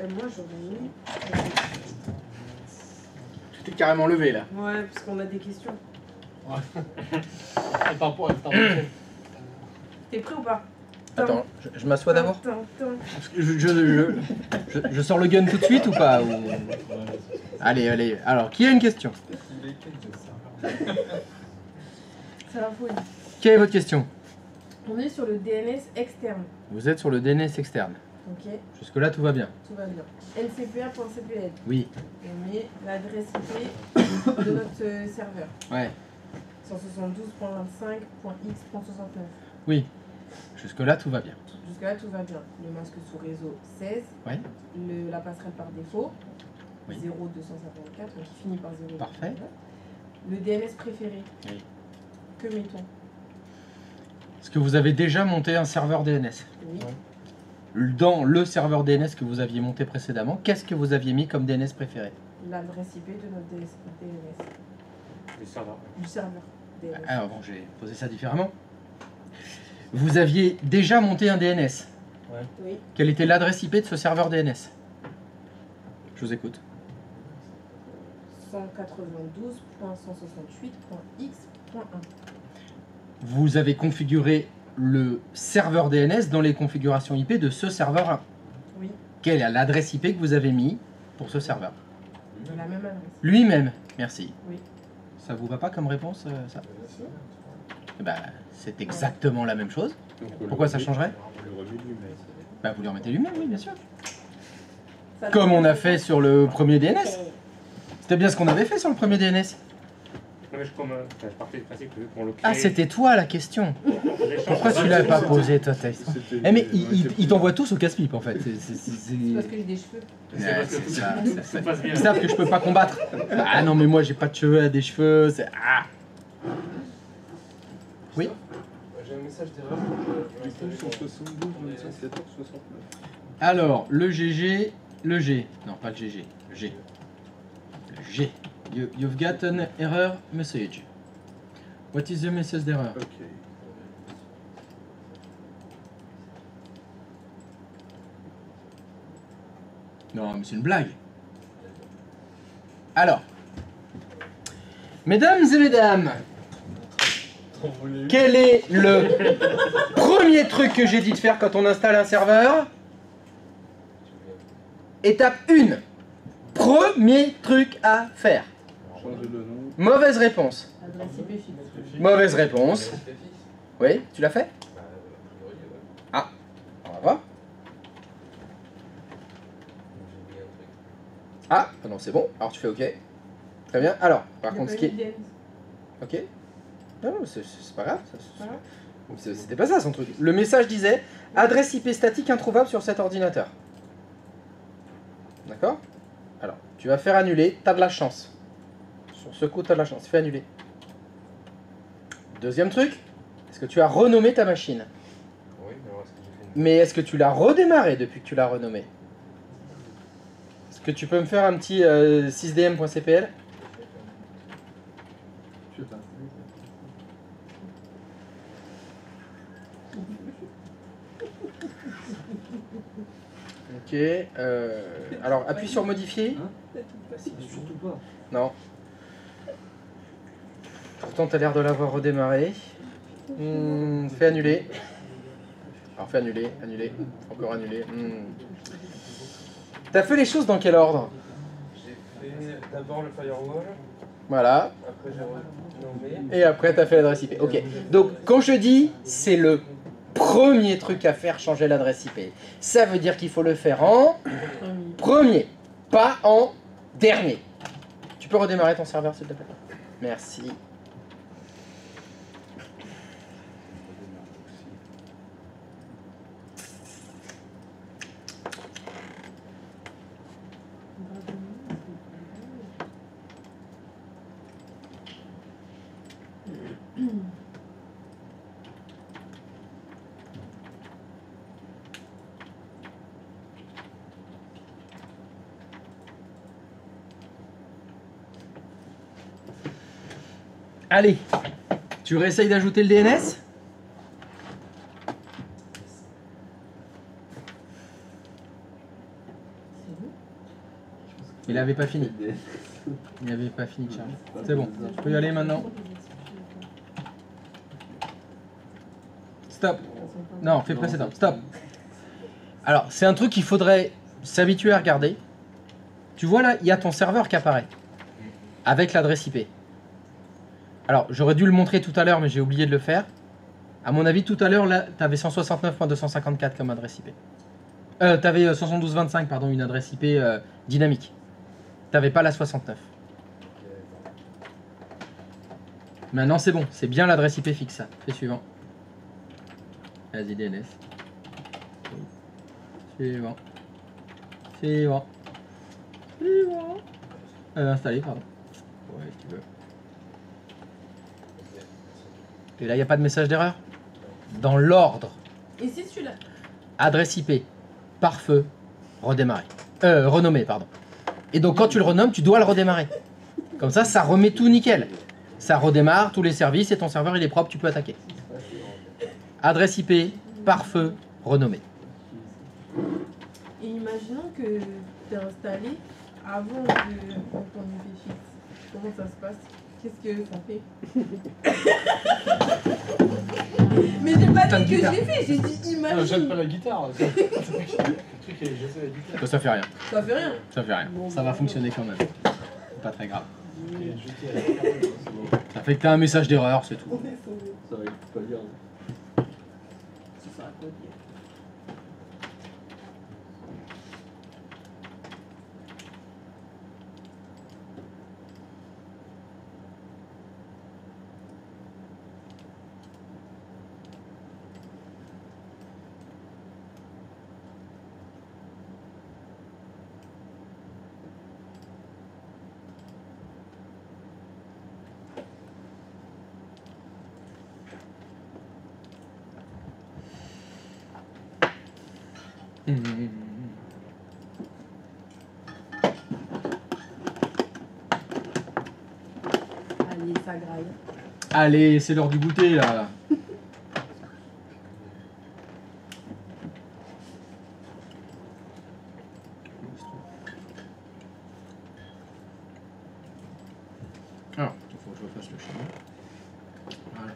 Moi, j'aurais mis. Tu t'es carrément levé là. Ouais, parce qu'on a des questions. Et par rapport à T'es prêt ou pas? Attends, je m'assois d'abord. Attends. Parce que je sors le gun tout de suite ou pas ou... Allez. Alors, qui a une question? C'est la folie. Quelle est votre question? On est sur le DNS externe. Vous êtes sur le DNS externe. Ok, Jusque-là, tout va bien. tout va bien. ncpa.cpl. Oui. On met l'adresse IP de notre serveur. Ouais. 172.25.x.69. Oui. Jusque-là, tout va bien. Jusque-là, tout va bien. Le masque sous réseau 16. Ouais. La passerelle par défaut. Oui. 0254, donc qui finit par 0. Parfait. Le DNS préféré. Oui. Que mettons? Est-ce que vous avez déjà monté un serveur DNS? Oui. Dans le serveur DNS que vous aviez monté précédemment, qu'est-ce que vous aviez mis comme DNS préféré? L'adresse IP de notre DNS. Du serveur. Du serveur DNS. Alors bon, j'ai posé ça différemment. Vous aviez déjà monté un DNS. Oui. Quelle était l'adresse IP de ce serveur DNS? Je vous écoute. 192.168.x.1. Vous avez configuré le serveur DNS dans les configurations IP de ce serveur 1. Oui, Quelle est l'adresse IP que vous avez mis pour ce serveur? de la même adresse. Lui-même. Merci. Oui. Ça vous va pas comme réponse, ça? Eh ben, c'est exactement la même chose. Donc, on Pourquoi le ça remet- changerait? On le remet lui-même. Bah, vous lui remettez lui-même, oui, bien sûr. Ça Comme dépend on a de- fait sur le premier DNS. C'était bien ce qu'on avait fait sur le premier DNS. Non, mais je partais du principe que vu qu'on le crée. Ah, c'était toi la question. l'échange, Pourquoi c'est tu vrai l'avais que pas c'était- posé, toi, Thaïs? C'était- Eh, mais on était ils t'envoient tous au casse-pipe, en fait. C'est parce que j'ai des cheveux. C'est parce que c'est tout ça, tout c'est ça. passe bien. Ils savent que je peux pas combattre. Ah non, mais moi, j'ai pas de cheveux, à des cheveux. C'est... Ah. Oui. J'ai un message d'erreur. Du coup, 172, 25, 14, 69. Alors, le GG, le G. Non, pas le GG, le G. Le G. You've got an error message. What is the message d'erreur? Ok. Non, mais c'est une blague. Alors, mesdames et mesdames, quel est le premier truc que j'ai dit de faire quand on installe un serveur? Étape 1. Premier truc à faire. Changer le nom. Mauvaise réponse. Adresse IP fixe. Mauvaise réponse. Oui, tu l'as fait? Ah, on va voir. Ah, non, c'est bon. Alors tu fais OK. Très bien. Alors, par Il y a contre, pas ce qui eu est... de DNS. Ok. Non, non, c'est pas grave. Voilà. C'était pas ça son truc. Le message disait adresse IP statique introuvable sur cet ordinateur. D'accord? Alors, tu vas faire annuler. T'as de la chance. Sur ce coup, t'as de la chance. Fais annuler. Deuxième truc. Est-ce que tu as renommé ta machine? Oui, mais alors est-ce que j'ai fait une... Mais est-ce que tu l'as redémarré depuis que tu l'as renommé? Est-ce que tu peux me faire un petit 6dm.cpl? Tu veux pas installer, Ok. Alors, appuie sur modifier. surtout pas. Non. Pourtant, t'as l'air de l'avoir redémarré. Fais annuler. Alors, fais annuler, annuler, encore annuler. T'as fait les choses dans quel ordre? J'ai fait d'abord le firewall, Voilà. après j'ai renommé. Et après, t'as fait l'adresse IP. Ok. Donc, quand je dis, c'est le premier truc à faire, changer l'adresse IP. Ça veut dire qu'il faut le faire en premier, pas en dernier. Tu peux redémarrer ton serveur, s'il te plaît? Merci. Allez, tu réessayes d'ajouter le DNS? Il n'avait pas fini. Il n'avait pas fini de charger. C'est bon, tu peux y aller maintenant. Stop. Non, fais précédent. Stop. Alors, c'est un truc qu'il faudrait s'habituer à regarder. Tu vois là, il y a ton serveur qui apparaît. Avec l'adresse IP. Alors, j'aurais dû le montrer tout à l'heure, mais j'ai oublié de le faire. À mon avis, tout à l'heure, là, tu avais 169.254 comme adresse IP. Tu avais 72.25, pardon, une adresse IP dynamique. Tu n'avais pas la 69. Maintenant, c'est bon. C'est bien l'adresse IP fixe, ça. Fais suivant. Vas-y, DNS. Suivant. Suivant. Suivant. Installé, pardon. Ouais, si tu veux. Et là, il n'y a pas de message d'erreur? Dans l'ordre. Et si celui-là? Adresse IP, pare-feu, redémarrer. Renommer, pardon. Et donc, quand tu le renommes, tu dois le redémarrer. Comme ça, ça remet tout nickel. Ça redémarre tous les services et ton serveur, il est propre, tu peux attaquer. Adresse IP, pare-feu, renommer. Et imaginons que tu es installé avant que ton IP fixe. Comment ça se passe? Qu'est-ce que ça fait? Mais j'ai pas Putain de dit que je guitare. l'ai fait, j'ai dit Non, jette imagine. pas la guitare. Le truc, il est jeté la guitare. Ça fait rien. Ça fait rien. Ça fait rien. Ça va fonctionner quand même. C'est pas très grave. Il est jeté à la guitare, c'est bon. Ça fait que t'as un message d'erreur, c'est tout. On est sauvés. Ça va pas dire. Ça sert à quoi de dire? Allez, ça graille. Allez, c'est l'heure du goûter là. Alors, il faut que je refasse le schéma. Voilà.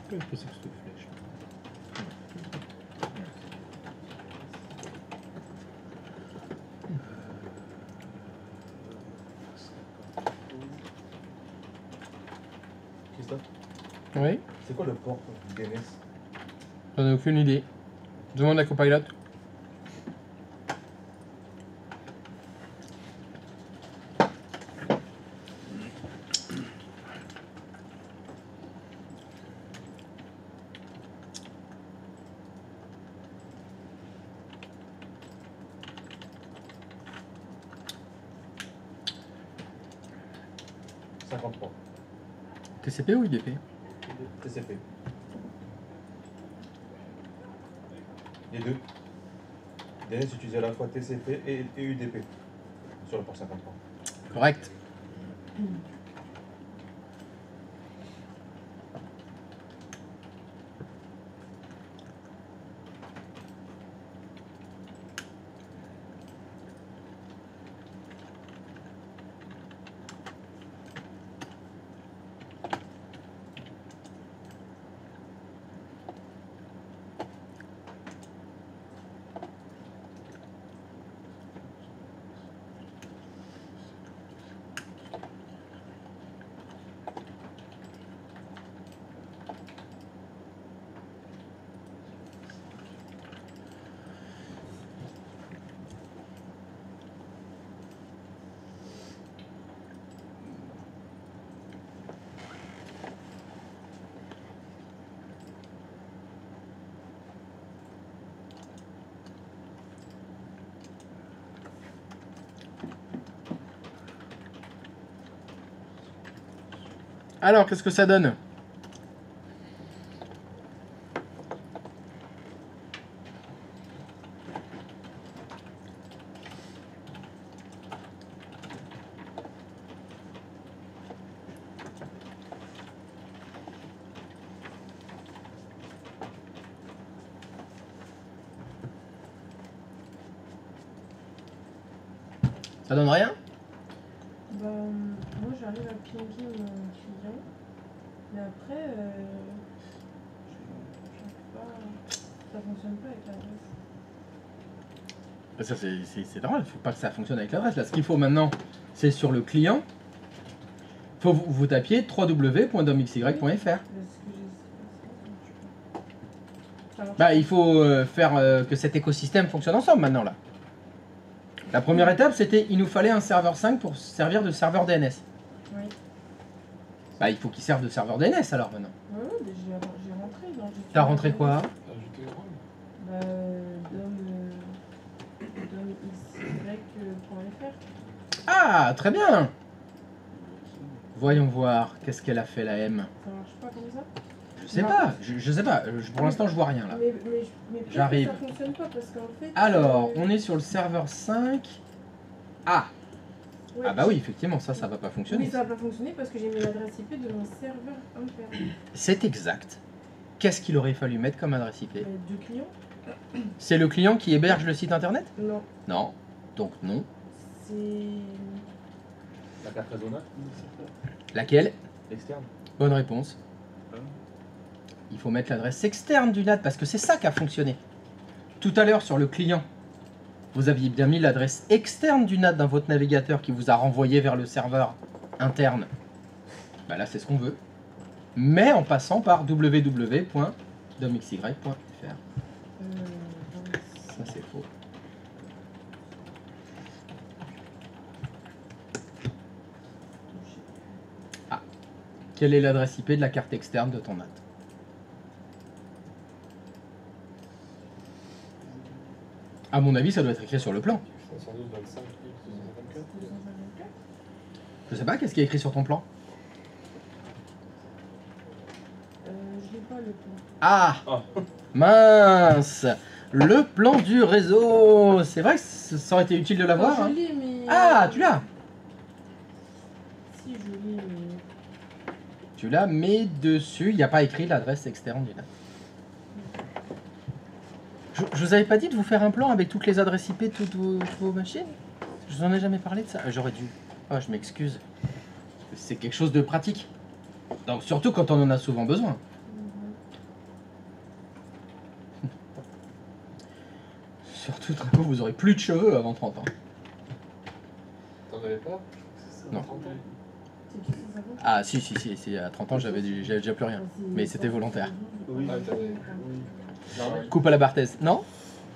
Qu'est-ce que c'est que cette flèche? Christophe, Oui, c'est quoi le port du DNS? j'en ai aucune idée. Demande à Copilot. TCP ou UDP? TCP. Les deux. DNS utilise à la fois TCP et UDP sur le port 53. Correct. Alors, qu'est-ce que ça donne? Ça donne rien? Bah, moi j'arrive à pinguer mon client, mais après, j'arrive pas, ça fonctionne pas avec l'adresse. Ça c'est drôle, il faut pas que ça fonctionne avec l'adresse. Là, ce qu'il faut maintenant, c'est sur le client. Il faut vous tapiez www.domxy.fr. Parce que j'ai ça marche Bah, il faut faire que cet écosystème fonctionne ensemble maintenant là. La première étape, c'était il nous fallait un serveur 5 pour servir de serveur DNS. Oui. Bah, il faut qu'il serve de serveur DNS alors maintenant. Ouais, mais j'ai rentré dans gestion T'as rentré de- quoi? Bah, domxy.fr. Ah, très bien. Voyons voir, qu'est-ce qu'elle a fait la M? Ça marche pas comme ça? Je sais pas, je sais pas. Pour l'instant, je vois rien là. Mais peut-être J'arrive. que ça fonctionne pas parce qu'en fait. Alors, on est sur le serveur 5. Ah, Ouais, ah bah oui, effectivement, ça va pas fonctionner. Oui, ça va pas fonctionner parce que j'ai mis l'adresse IP de mon serveur interne. C'est exact. Qu'est-ce qu'il aurait fallu mettre comme adresse IP? Du client? C'est le client qui héberge le site internet? Non. Non. Donc non. C'est. La carte Zona Laquelle? externe. Bonne réponse. Il faut mettre l'adresse externe du NAT parce que c'est ça qui a fonctionné. Tout à l'heure sur le client, vous aviez bien mis l'adresse externe du NAT dans votre navigateur qui vous a renvoyé vers le serveur interne. Bah là, c'est ce qu'on veut. Mais en passant par www.domxy.fr. Ça, c'est faux. Ah. Quelle est l'adresse IP de la carte externe de ton NAT? À mon avis, ça doit être écrit sur le plan. 512, 25, 254. Je sais pas, qu'est-ce qui est écrit sur ton plan? Je n'ai pas le plan. Ah, Ah. mince. Le plan du réseau. C'est vrai que ça aurait été utile de l'avoir. Je Hein. l'ai, mais. Ah, tu l'as. Si, je l'ai, mais. Tu l'as, mais dessus, il n'y a pas écrit l'adresse externe du NAT. Je vous avais pas dit de vous faire un plan avec toutes les adresses IP de toutes vos machines? Je vous en ai jamais parlé de ça. J'aurais dû. Ah, je m'excuse. C'est quelque chose de pratique. Donc, surtout quand on en a souvent besoin. Surtout, Draco, vous aurez plus de cheveux avant 30 ans. T'en avais pas? Non. 30 ans. C'est 250. Ah, si, à 30 ans, j'avais déjà plus rien. Mais c'était volontaire. Oui. Ah, t'avais. Oui. Coupe à la Barthez. Non?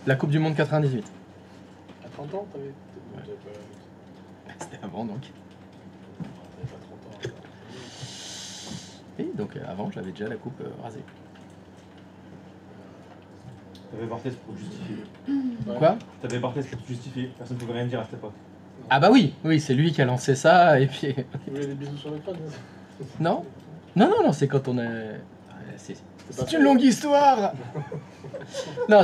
La Coupe du Monde 98. À 30 ans, t'avais. T'avais pas. C'était avant, donc. T'avais pas 30 ans. Et donc, avant, j'avais déjà la coupe rasée. T'avais Barthez pour te justifier. Ouais. Quoi? T'avais Barthez pour te justifier. Personne ne pouvait rien dire à cette époque. Ah bah oui, c'est lui qui a lancé ça, et puis... Tu voulais des bisous sur le crâne? Non? Non, c'est quand on est... C'est pas une longue histoire. Non,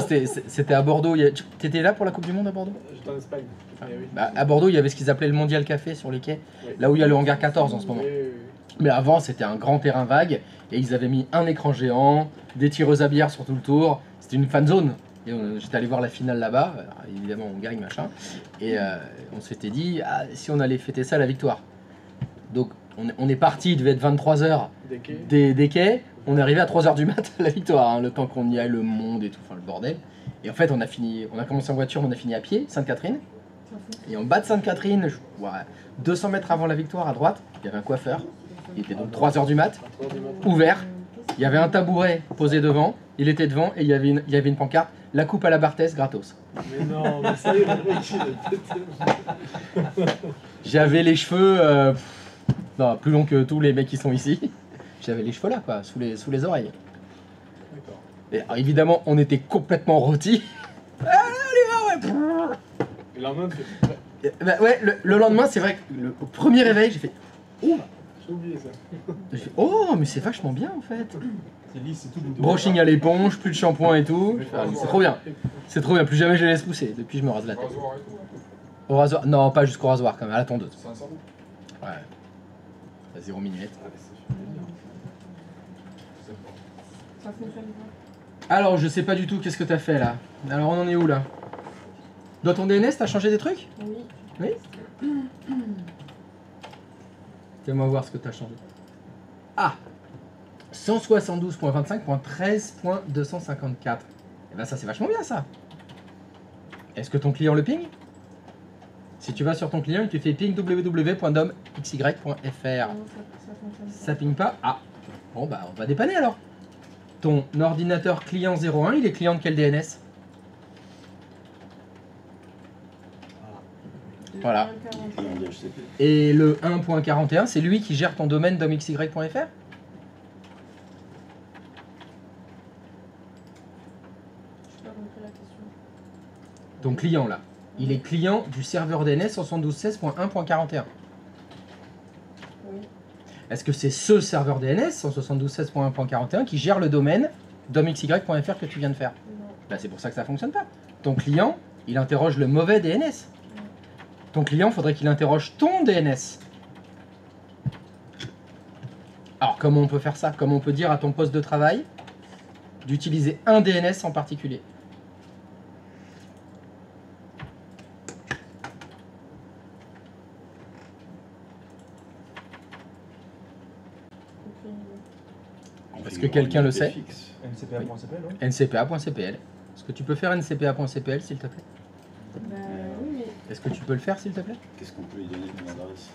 c'était à Bordeaux. T'étais là pour la Coupe du Monde à Bordeaux? J'étais en Espagne. Ah. Eh oui. Bah, à Bordeaux, il y avait ce qu'ils appelaient le Mondial Café sur les quais, Oui. là où il y a le hangar 14 en ce moment. Oui, oui, oui. Mais avant, c'était un grand terrain vague, et ils avaient mis un écran géant, des tireuses à bière sur tout le tour. C'était une fan zone. Et j'étais allé voir la finale là-bas. Alors, évidemment, on gagne, machin. Et on s'était dit, ah, si on allait fêter ça, la victoire. Donc, on est parti, il devait être 23h Des quais. des quais. On est arrivé à 3h du mat, la victoire, hein, le temps qu'on y aille, le monde et tout, enfin le bordel. Et en fait, on a commencé en voiture, on a fini à pied, Sainte-Catherine. Et en bas de Sainte-Catherine, 200 mètres avant la victoire, à droite, il y avait un coiffeur. Il était donc 3h du mat, À 3 du matin. ouvert. Il y avait un tabouret posé devant, il était devant et il y avait une pancarte, la coupe à la Barthez gratos. Mais non, mais ça y est, le mec, il a pété. J'avais les cheveux non, plus longs que tous les mecs qui sont ici. J'avais les cheveux là, quoi, sous les oreilles. D'accord. Et alors, évidemment, on était complètement rôtis. Ah, on y va, ouais. Et le lendemain, tu fais. Bah ouais, le lendemain, c'est vrai que le premier réveil, j'ai fait oh, J'ai oublié ça. j'ai fait, oh, mais c'est vachement bien en fait. C'est lisse, c'est tout doux. Brushing à l'éponge, plus de shampoing et tout. C'est trop bien. C'est trop bien. Plus jamais je les laisse pousser. Depuis, je me rase la tête. Rasoir et tout. Au rasoir, non, pas jusqu'au rasoir quand même, à la tondeuse. 500. Ouais. À 0 mm. Ça fonctionne pas. Alors, je sais pas du tout qu'est-ce que t'as fait là. Alors, on en est où là? Dans ton DNS, t'as changé des trucs? Oui. Oui. Fais-moi voir ce que t'as changé. Ah, 172.25.13.254. Et ben ça c'est vachement bien ça. Est-ce que ton client le ping? Si tu vas sur ton client et tu fais ping www.domxy.fr, Non, ça fonctionne ça ping pas. Ah, bon bah on va dépanner alors. Ton ordinateur client 01, il est client de quel DNS? Voilà. Et le 1.41, c'est lui qui gère ton domaine domxy.fr? Je peux rentrer la question. Ton client là, il est client du serveur DNS 172.16.1.41. Oui. Est-ce que c'est ce serveur DNS 172.16.1.41 qui gère le domaine domxy.fr que tu viens de faire? Non. Bah, c'est pour ça que ça fonctionne pas. Ton client, il interroge le mauvais DNS. Ton client, faudrait qu'il interroge ton DNS. Alors, comment on peut faire ça? Comment on peut dire à ton poste de travail d'utiliser un DNS en particulier? Est-ce que quelqu'un le sait? ncpa.cpl, non? ncpa.cpl. Est-ce que tu peux faire ncpa.cpl, s'il te plaît? Bah oui, mais. Est-ce que tu peux le faire, s'il te plaît? Qu'est-ce qu'on peut lui donner comme adresse?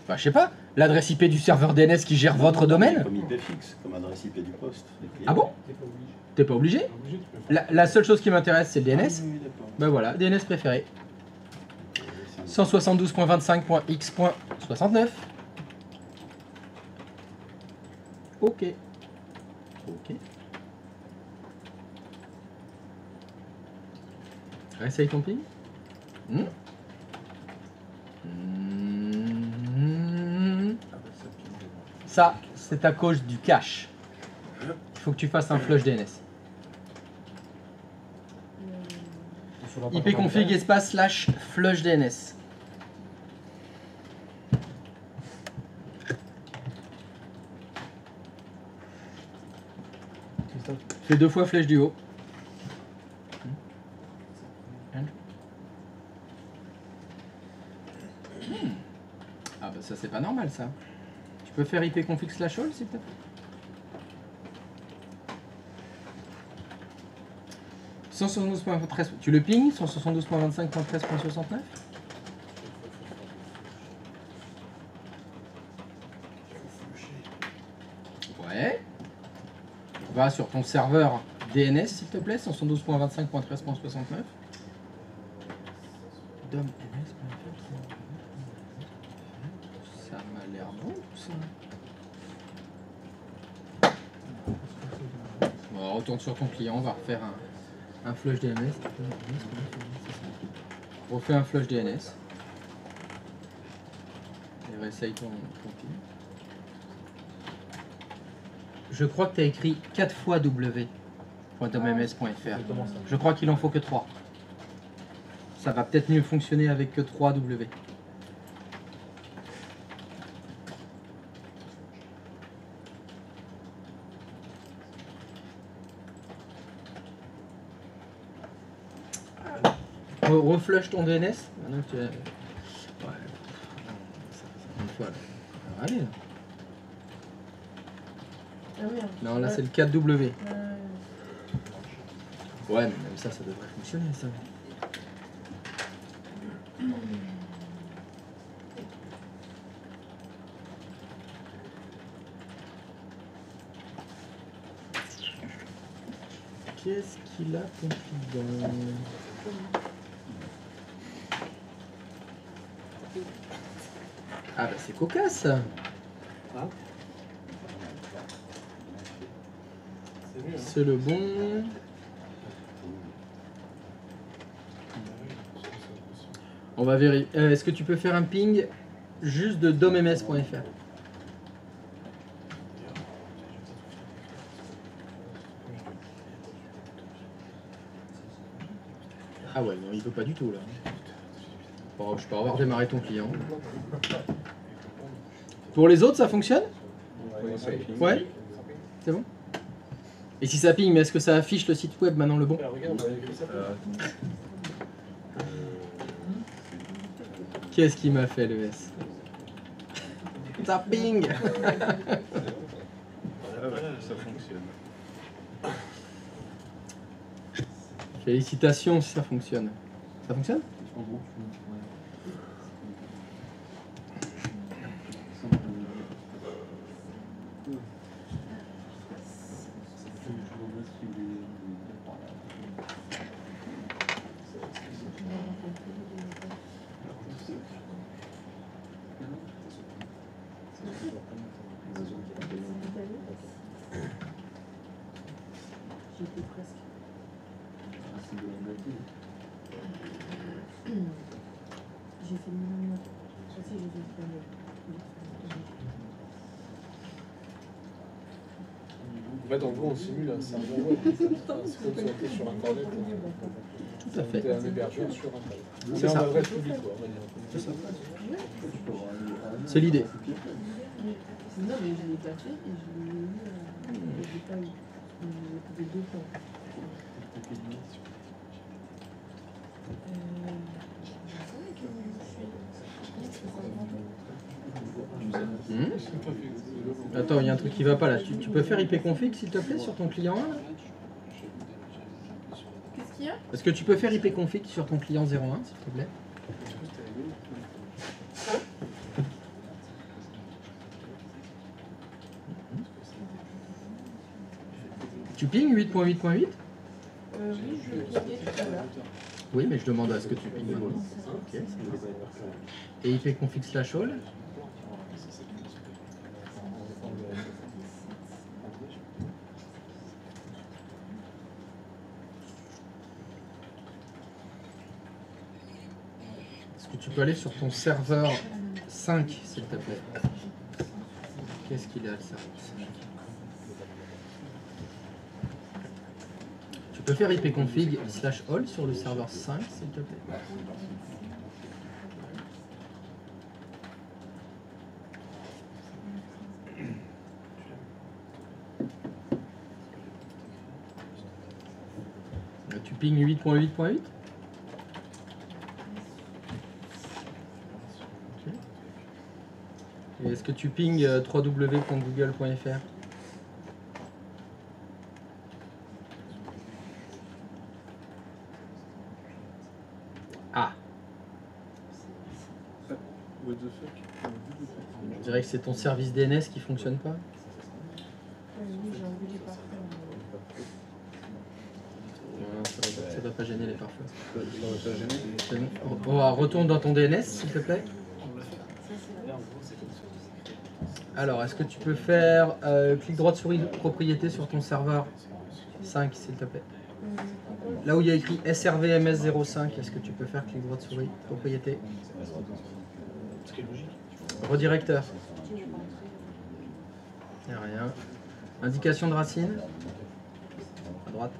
Bah, je sais pas. L'adresse IP du serveur DNS qui gère votre domaine? Comme IP fixe, comme adresse IP du poste. des clients. Ah bon? T'es pas obligé. T'es pas obligé? Pas obligé, tu peux faire. La seule chose qui m'intéresse, c'est le DNS. Ah, oui, d'accord. Bah voilà, DNS préféré. C'est un- 172.25.x.69. Ok. Ok. Réessaye ton ping. Hmm. Hmm. Ça, c'est à cause du cache. Il faut que tu fasses un flush DNS. ipconfig espace / flush DNS. Fais 2 fois flèche du haut. Ah bah ça c'est pas normal ça. Tu peux faire ipconfig / all s'il te plaît? Tu le ping 172.25.13.69. Ouais. Va sur ton serveur DNS s'il te plaît, 172.25.13.69. Ça m'a l'air bon tout ça. Bon, retourne sur ton client, on va refaire un flush DNS. Refais un flush DNS. Et réessaye ton ping. Je crois que tu as écrit 4 fois w.domems.fr. Je crois qu'il en faut que 3. Ça va peut-être mieux fonctionner avec que 3 W. Reflush ton DNS. Maintenant que tu as... Ouais. Une fois là. Alors, allez là. Ah oui, hein. Non, là c'est le 4W. Ouais, mais même ça devrait fonctionner ça. Qu'est-ce qu'il a ton client? Ah bah c'est cocasse ça. Ah. C'est mieux, hein. C'est le bon. On va vérifier. Est-ce que tu peux faire un ping juste de domems.fr? Ah ouais, non, il veut pas du tout là. Bon, je peux avoir démarré ton client. Pour les autres, ça fonctionne? Ouais? C'est bon? Et si ça ping, mais est-ce que ça affiche le site web maintenant le bon? Alors, regarde, on avait écrit ça. Qu'est-ce qui m'a fait le S? Ça ping! Ah ouais, ça fonctionne. Félicitations si ça fonctionne. Ça fonctionne? J'étais presque. J'ai fait le minimum. Ça aussi, j'ai fait le minimum. En fait, en gros, on simule un serveur web. C'est comme si on était sur Internet. Tout à fait. C'était un hébergeur sur un mail. C'est C'est ça. un adresse publique, quoi, on va dire. C'est l'idée. Non, mais je l'ai pas fait et je l'ai eu. Je l'ai pas eu. Des deux fois. Attends, il y a un truc qui va pas là. Tu peux faire ipconfig s'il te plaît sur ton client 1 là? Qu'est-ce qu'il y a? Est-ce que tu peux faire ipconfig sur ton client 01 s'il te plaît? Tu ping 8.8.8? Oui, je l'ai cliqué tout à l'heure. Oui, mais je demande à ce que tu ping maintenant. Ok. Et ipconfig/all? Est-ce que tu peux aller sur ton serveur 5 s'il te plaît? Qu'est-ce qu'il a le serveur 5? Tu peux faire ipconfig/all sur le serveur 5 s'il te plaît? Tu ping 8.8.8? Et est-ce que tu ping www.google.fr? Ah, What the fuck? je dirais que c'est ton service DNS qui fonctionne pas. Oui, j'ai envie de partir. Ça doit pas gêner les pare-feux. Ça va pas gêner? C'est bon. Oh, retourne dans ton DNS s'il te plaît. Alors, est-ce que tu peux faire clic droit de souris propriété sur ton serveur 5 s'il te plaît? Là où il y a écrit SRVMS05, est-ce que tu peux faire clic droit de souris propriété? Redirecteur. Il n'y a rien. Indication de racine. À droite.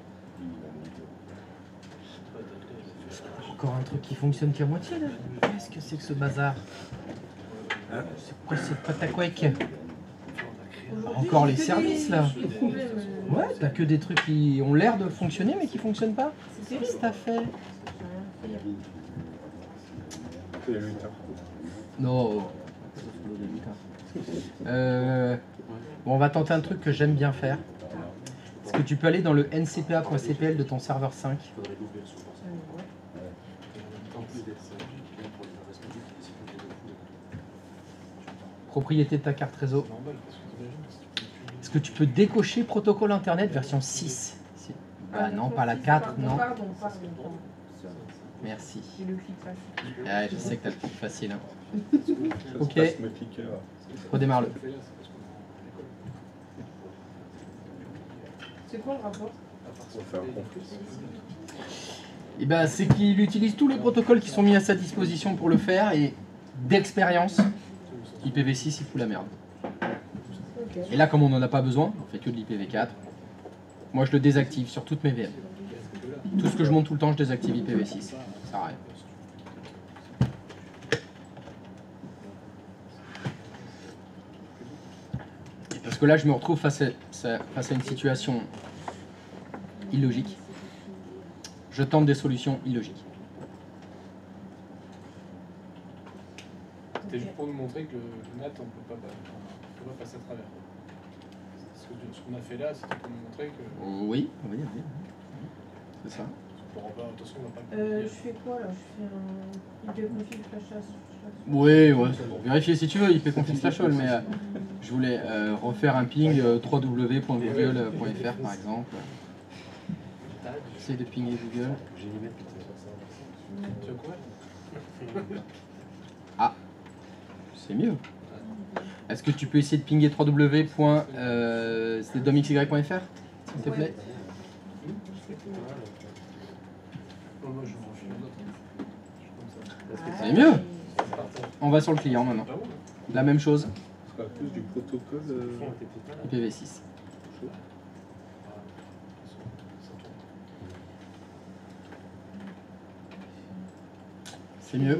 Encore un truc qui fonctionne qu'à moitié là. Qu'est-ce que c'est que ce bazar? C'est quoi cette pataquouec? Encore les services là. Ouais, t'as que des trucs qui ont l'air de fonctionner mais qui fonctionnent pas. Qu'est-ce que t'as fait? C'est 8 heures. Non. Bon, on va tenter un truc que j'aime bien faire. Est-ce que tu peux aller dans le ncpa.cpl de ton serveur 5? Propriété de ta carte réseau. Est-ce que tu peux décocher protocole internet version 6? Ah non, pas la 4, non. Pardon. Merci. J'ai le clic facile. Ah, je sais que t'as le truc facile. Hein. Ça Ok. se passe mes clickers. Redémarre-le. C'est quoi le rapport? On va faire un conflit. Et ben, c'est qu'il utilise tous les protocoles qui sont mis à sa disposition pour le faire et d'expérience, IPv6 il fout la merde. Ok. Et là, comme on n'en a pas besoin, on fait que de l'IPv4. Moi, je le désactive sur toutes mes VM. Tout ce que je monte tout le temps, je désactive IPv6. Ça sert à rien. Et parce que là, je me retrouve face à une situation illogique. Je tente des solutions illogiques. C'était juste pour nous montrer que le NAT, on peut pas passer à travers. Ce qu'on a fait là, c'était pour nous montrer que. Oui. C'est ça. Attention, on va pas. Je fais quoi là? Je fais un ipconfig //. Oui, ouais, c'est pour vérifier si tu veux, ipconfig/all, mais je voulais refaire un ping www.google.fr par exemple. J'essaie de pinger Google. Tu veux quoi? Ah, c'est mieux. Est-ce que tu peux essayer de pinguer www.domxy.fr s'il te plaît? C'est mieux. On va sur le client maintenant. La même chose, Ce sera à cause du protocole. IPv6. C'est mieux.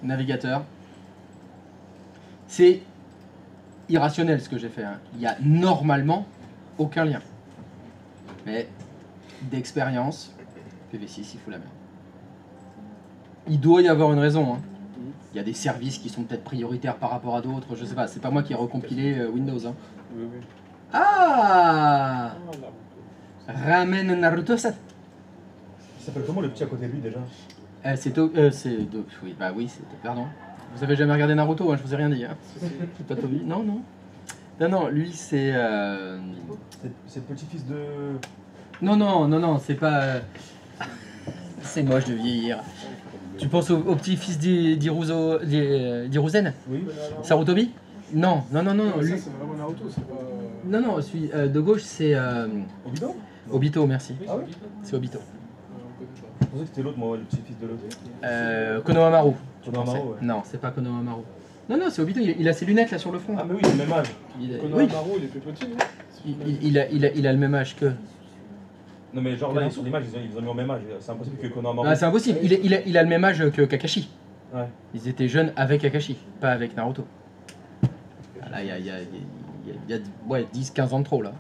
Navigateur. C'est irrationnel ce que j'ai fait. Hein. Il y a normalement aucun lien. Mais d'expérience, PV6, il faut la merde. Il doit y avoir une raison. Hein. Il y a des services qui sont peut-être prioritaires par rapport à d'autres. Je sais pas, c'est pas moi qui ai recompilé Windows. Hein. Oui, oui. Ah, Ah, Naruto. Ramen Naruto, ça. Il s'appelle comment le petit à côté de lui déjà? Oui, bah oui, c'était. Pardon. Vous avez jamais regardé Naruto, hein, je vous ai rien dit. Hein. C'est pas Toby. Non, non. Non, non, lui c'est. C'est le petit-fils de. Non, c'est pas. C'est moche de vieillir. Tu penses au petit-fils d'Hiruzen Oui. Sarutobi? Non. Non, Lui... ça c'est vraiment Naruto, c'est pas. Non, celui de gauche c'est. Obito? Obito, merci. Ah oui? C'est Obito. On connaît pas. Je pensais que c'était l'autre, moi, le petit-fils de l'autre. Konohamaru. Konohamaru, ouais. Non, c'est pas Konohamaru. Non, c'est Obito, il a ses lunettes là sur le front. Ah, mais oui, il a le même âge. Oui, Konohamaru, il est plus petit, non? il a le même âge que. Non, mais genre là, sur l'image, ils ont mis au même âge. C'est impossible que Konohamaru. C'est impossible, il a le même âge que Kakashi. Ouais. Ils étaient jeunes avec Kakashi, pas avec Naruto. Là, il y a 10-15 ans de trop là.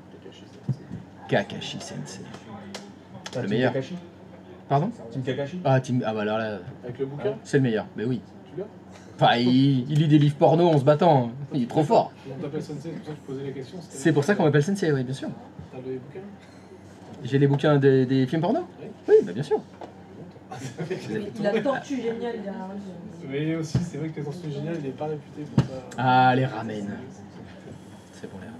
Kakashi Sensei. T'as Le Team meilleur. Kakashi? Pardon? Team Kakashi? Ah, bah alors là, Avec le bouquin, c'est le meilleur, mais oui. tu l'as? Enfin, il lit des livres porno en se battant, il est trop fort. On t'appelle Sensei, c'est pour ça que je posais la question. c'était- C'est pour ça qu'on m'appelle Sensei, oui, bien sûr. T'as le bouquin? J'ai les bouquins des films porno? Oui, bah bien sûr. Il a tortue géniale derrière lui. Mais aussi, c'est vrai que les Tortues Géniales, il est pas réputé pour ça. Ah, les ramen. C'est bon, les ramen.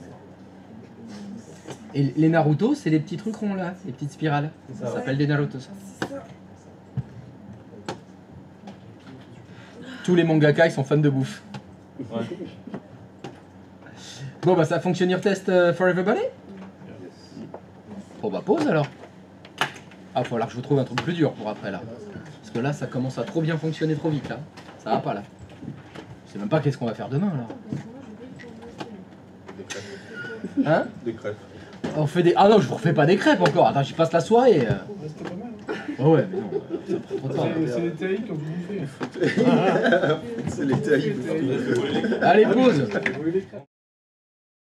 Et les Naruto, c'est les petits trucs ronds là, les petites spirales. C'est Ça ça, ouais. s'appelle des Naruto, ça. C'est ça. Tous les mangaka, ils sont fans de bouffe. Ouais. Bon, bah ça fonctionne your test for everybody? Bon, bah pause alors. Ah, faut alors que je vous trouve un truc plus dur pour après là. Parce que là, ça commence à trop bien fonctionner trop vite là. Ça va pas là. Je sais même pas qu'est-ce qu'on va faire demain là. Hein? Des crêpes. On fait des. Ah non, je vous refais pas des crêpes encore. Attends, j'y passe la soirée. Ouais, c'était pas mal. Hein. Oh ouais, mais non. Ça prend trop de temps. C'est les TAI qui ont tout bouffé. C'est les tailles. Allez, pause. Brûler les crêpes.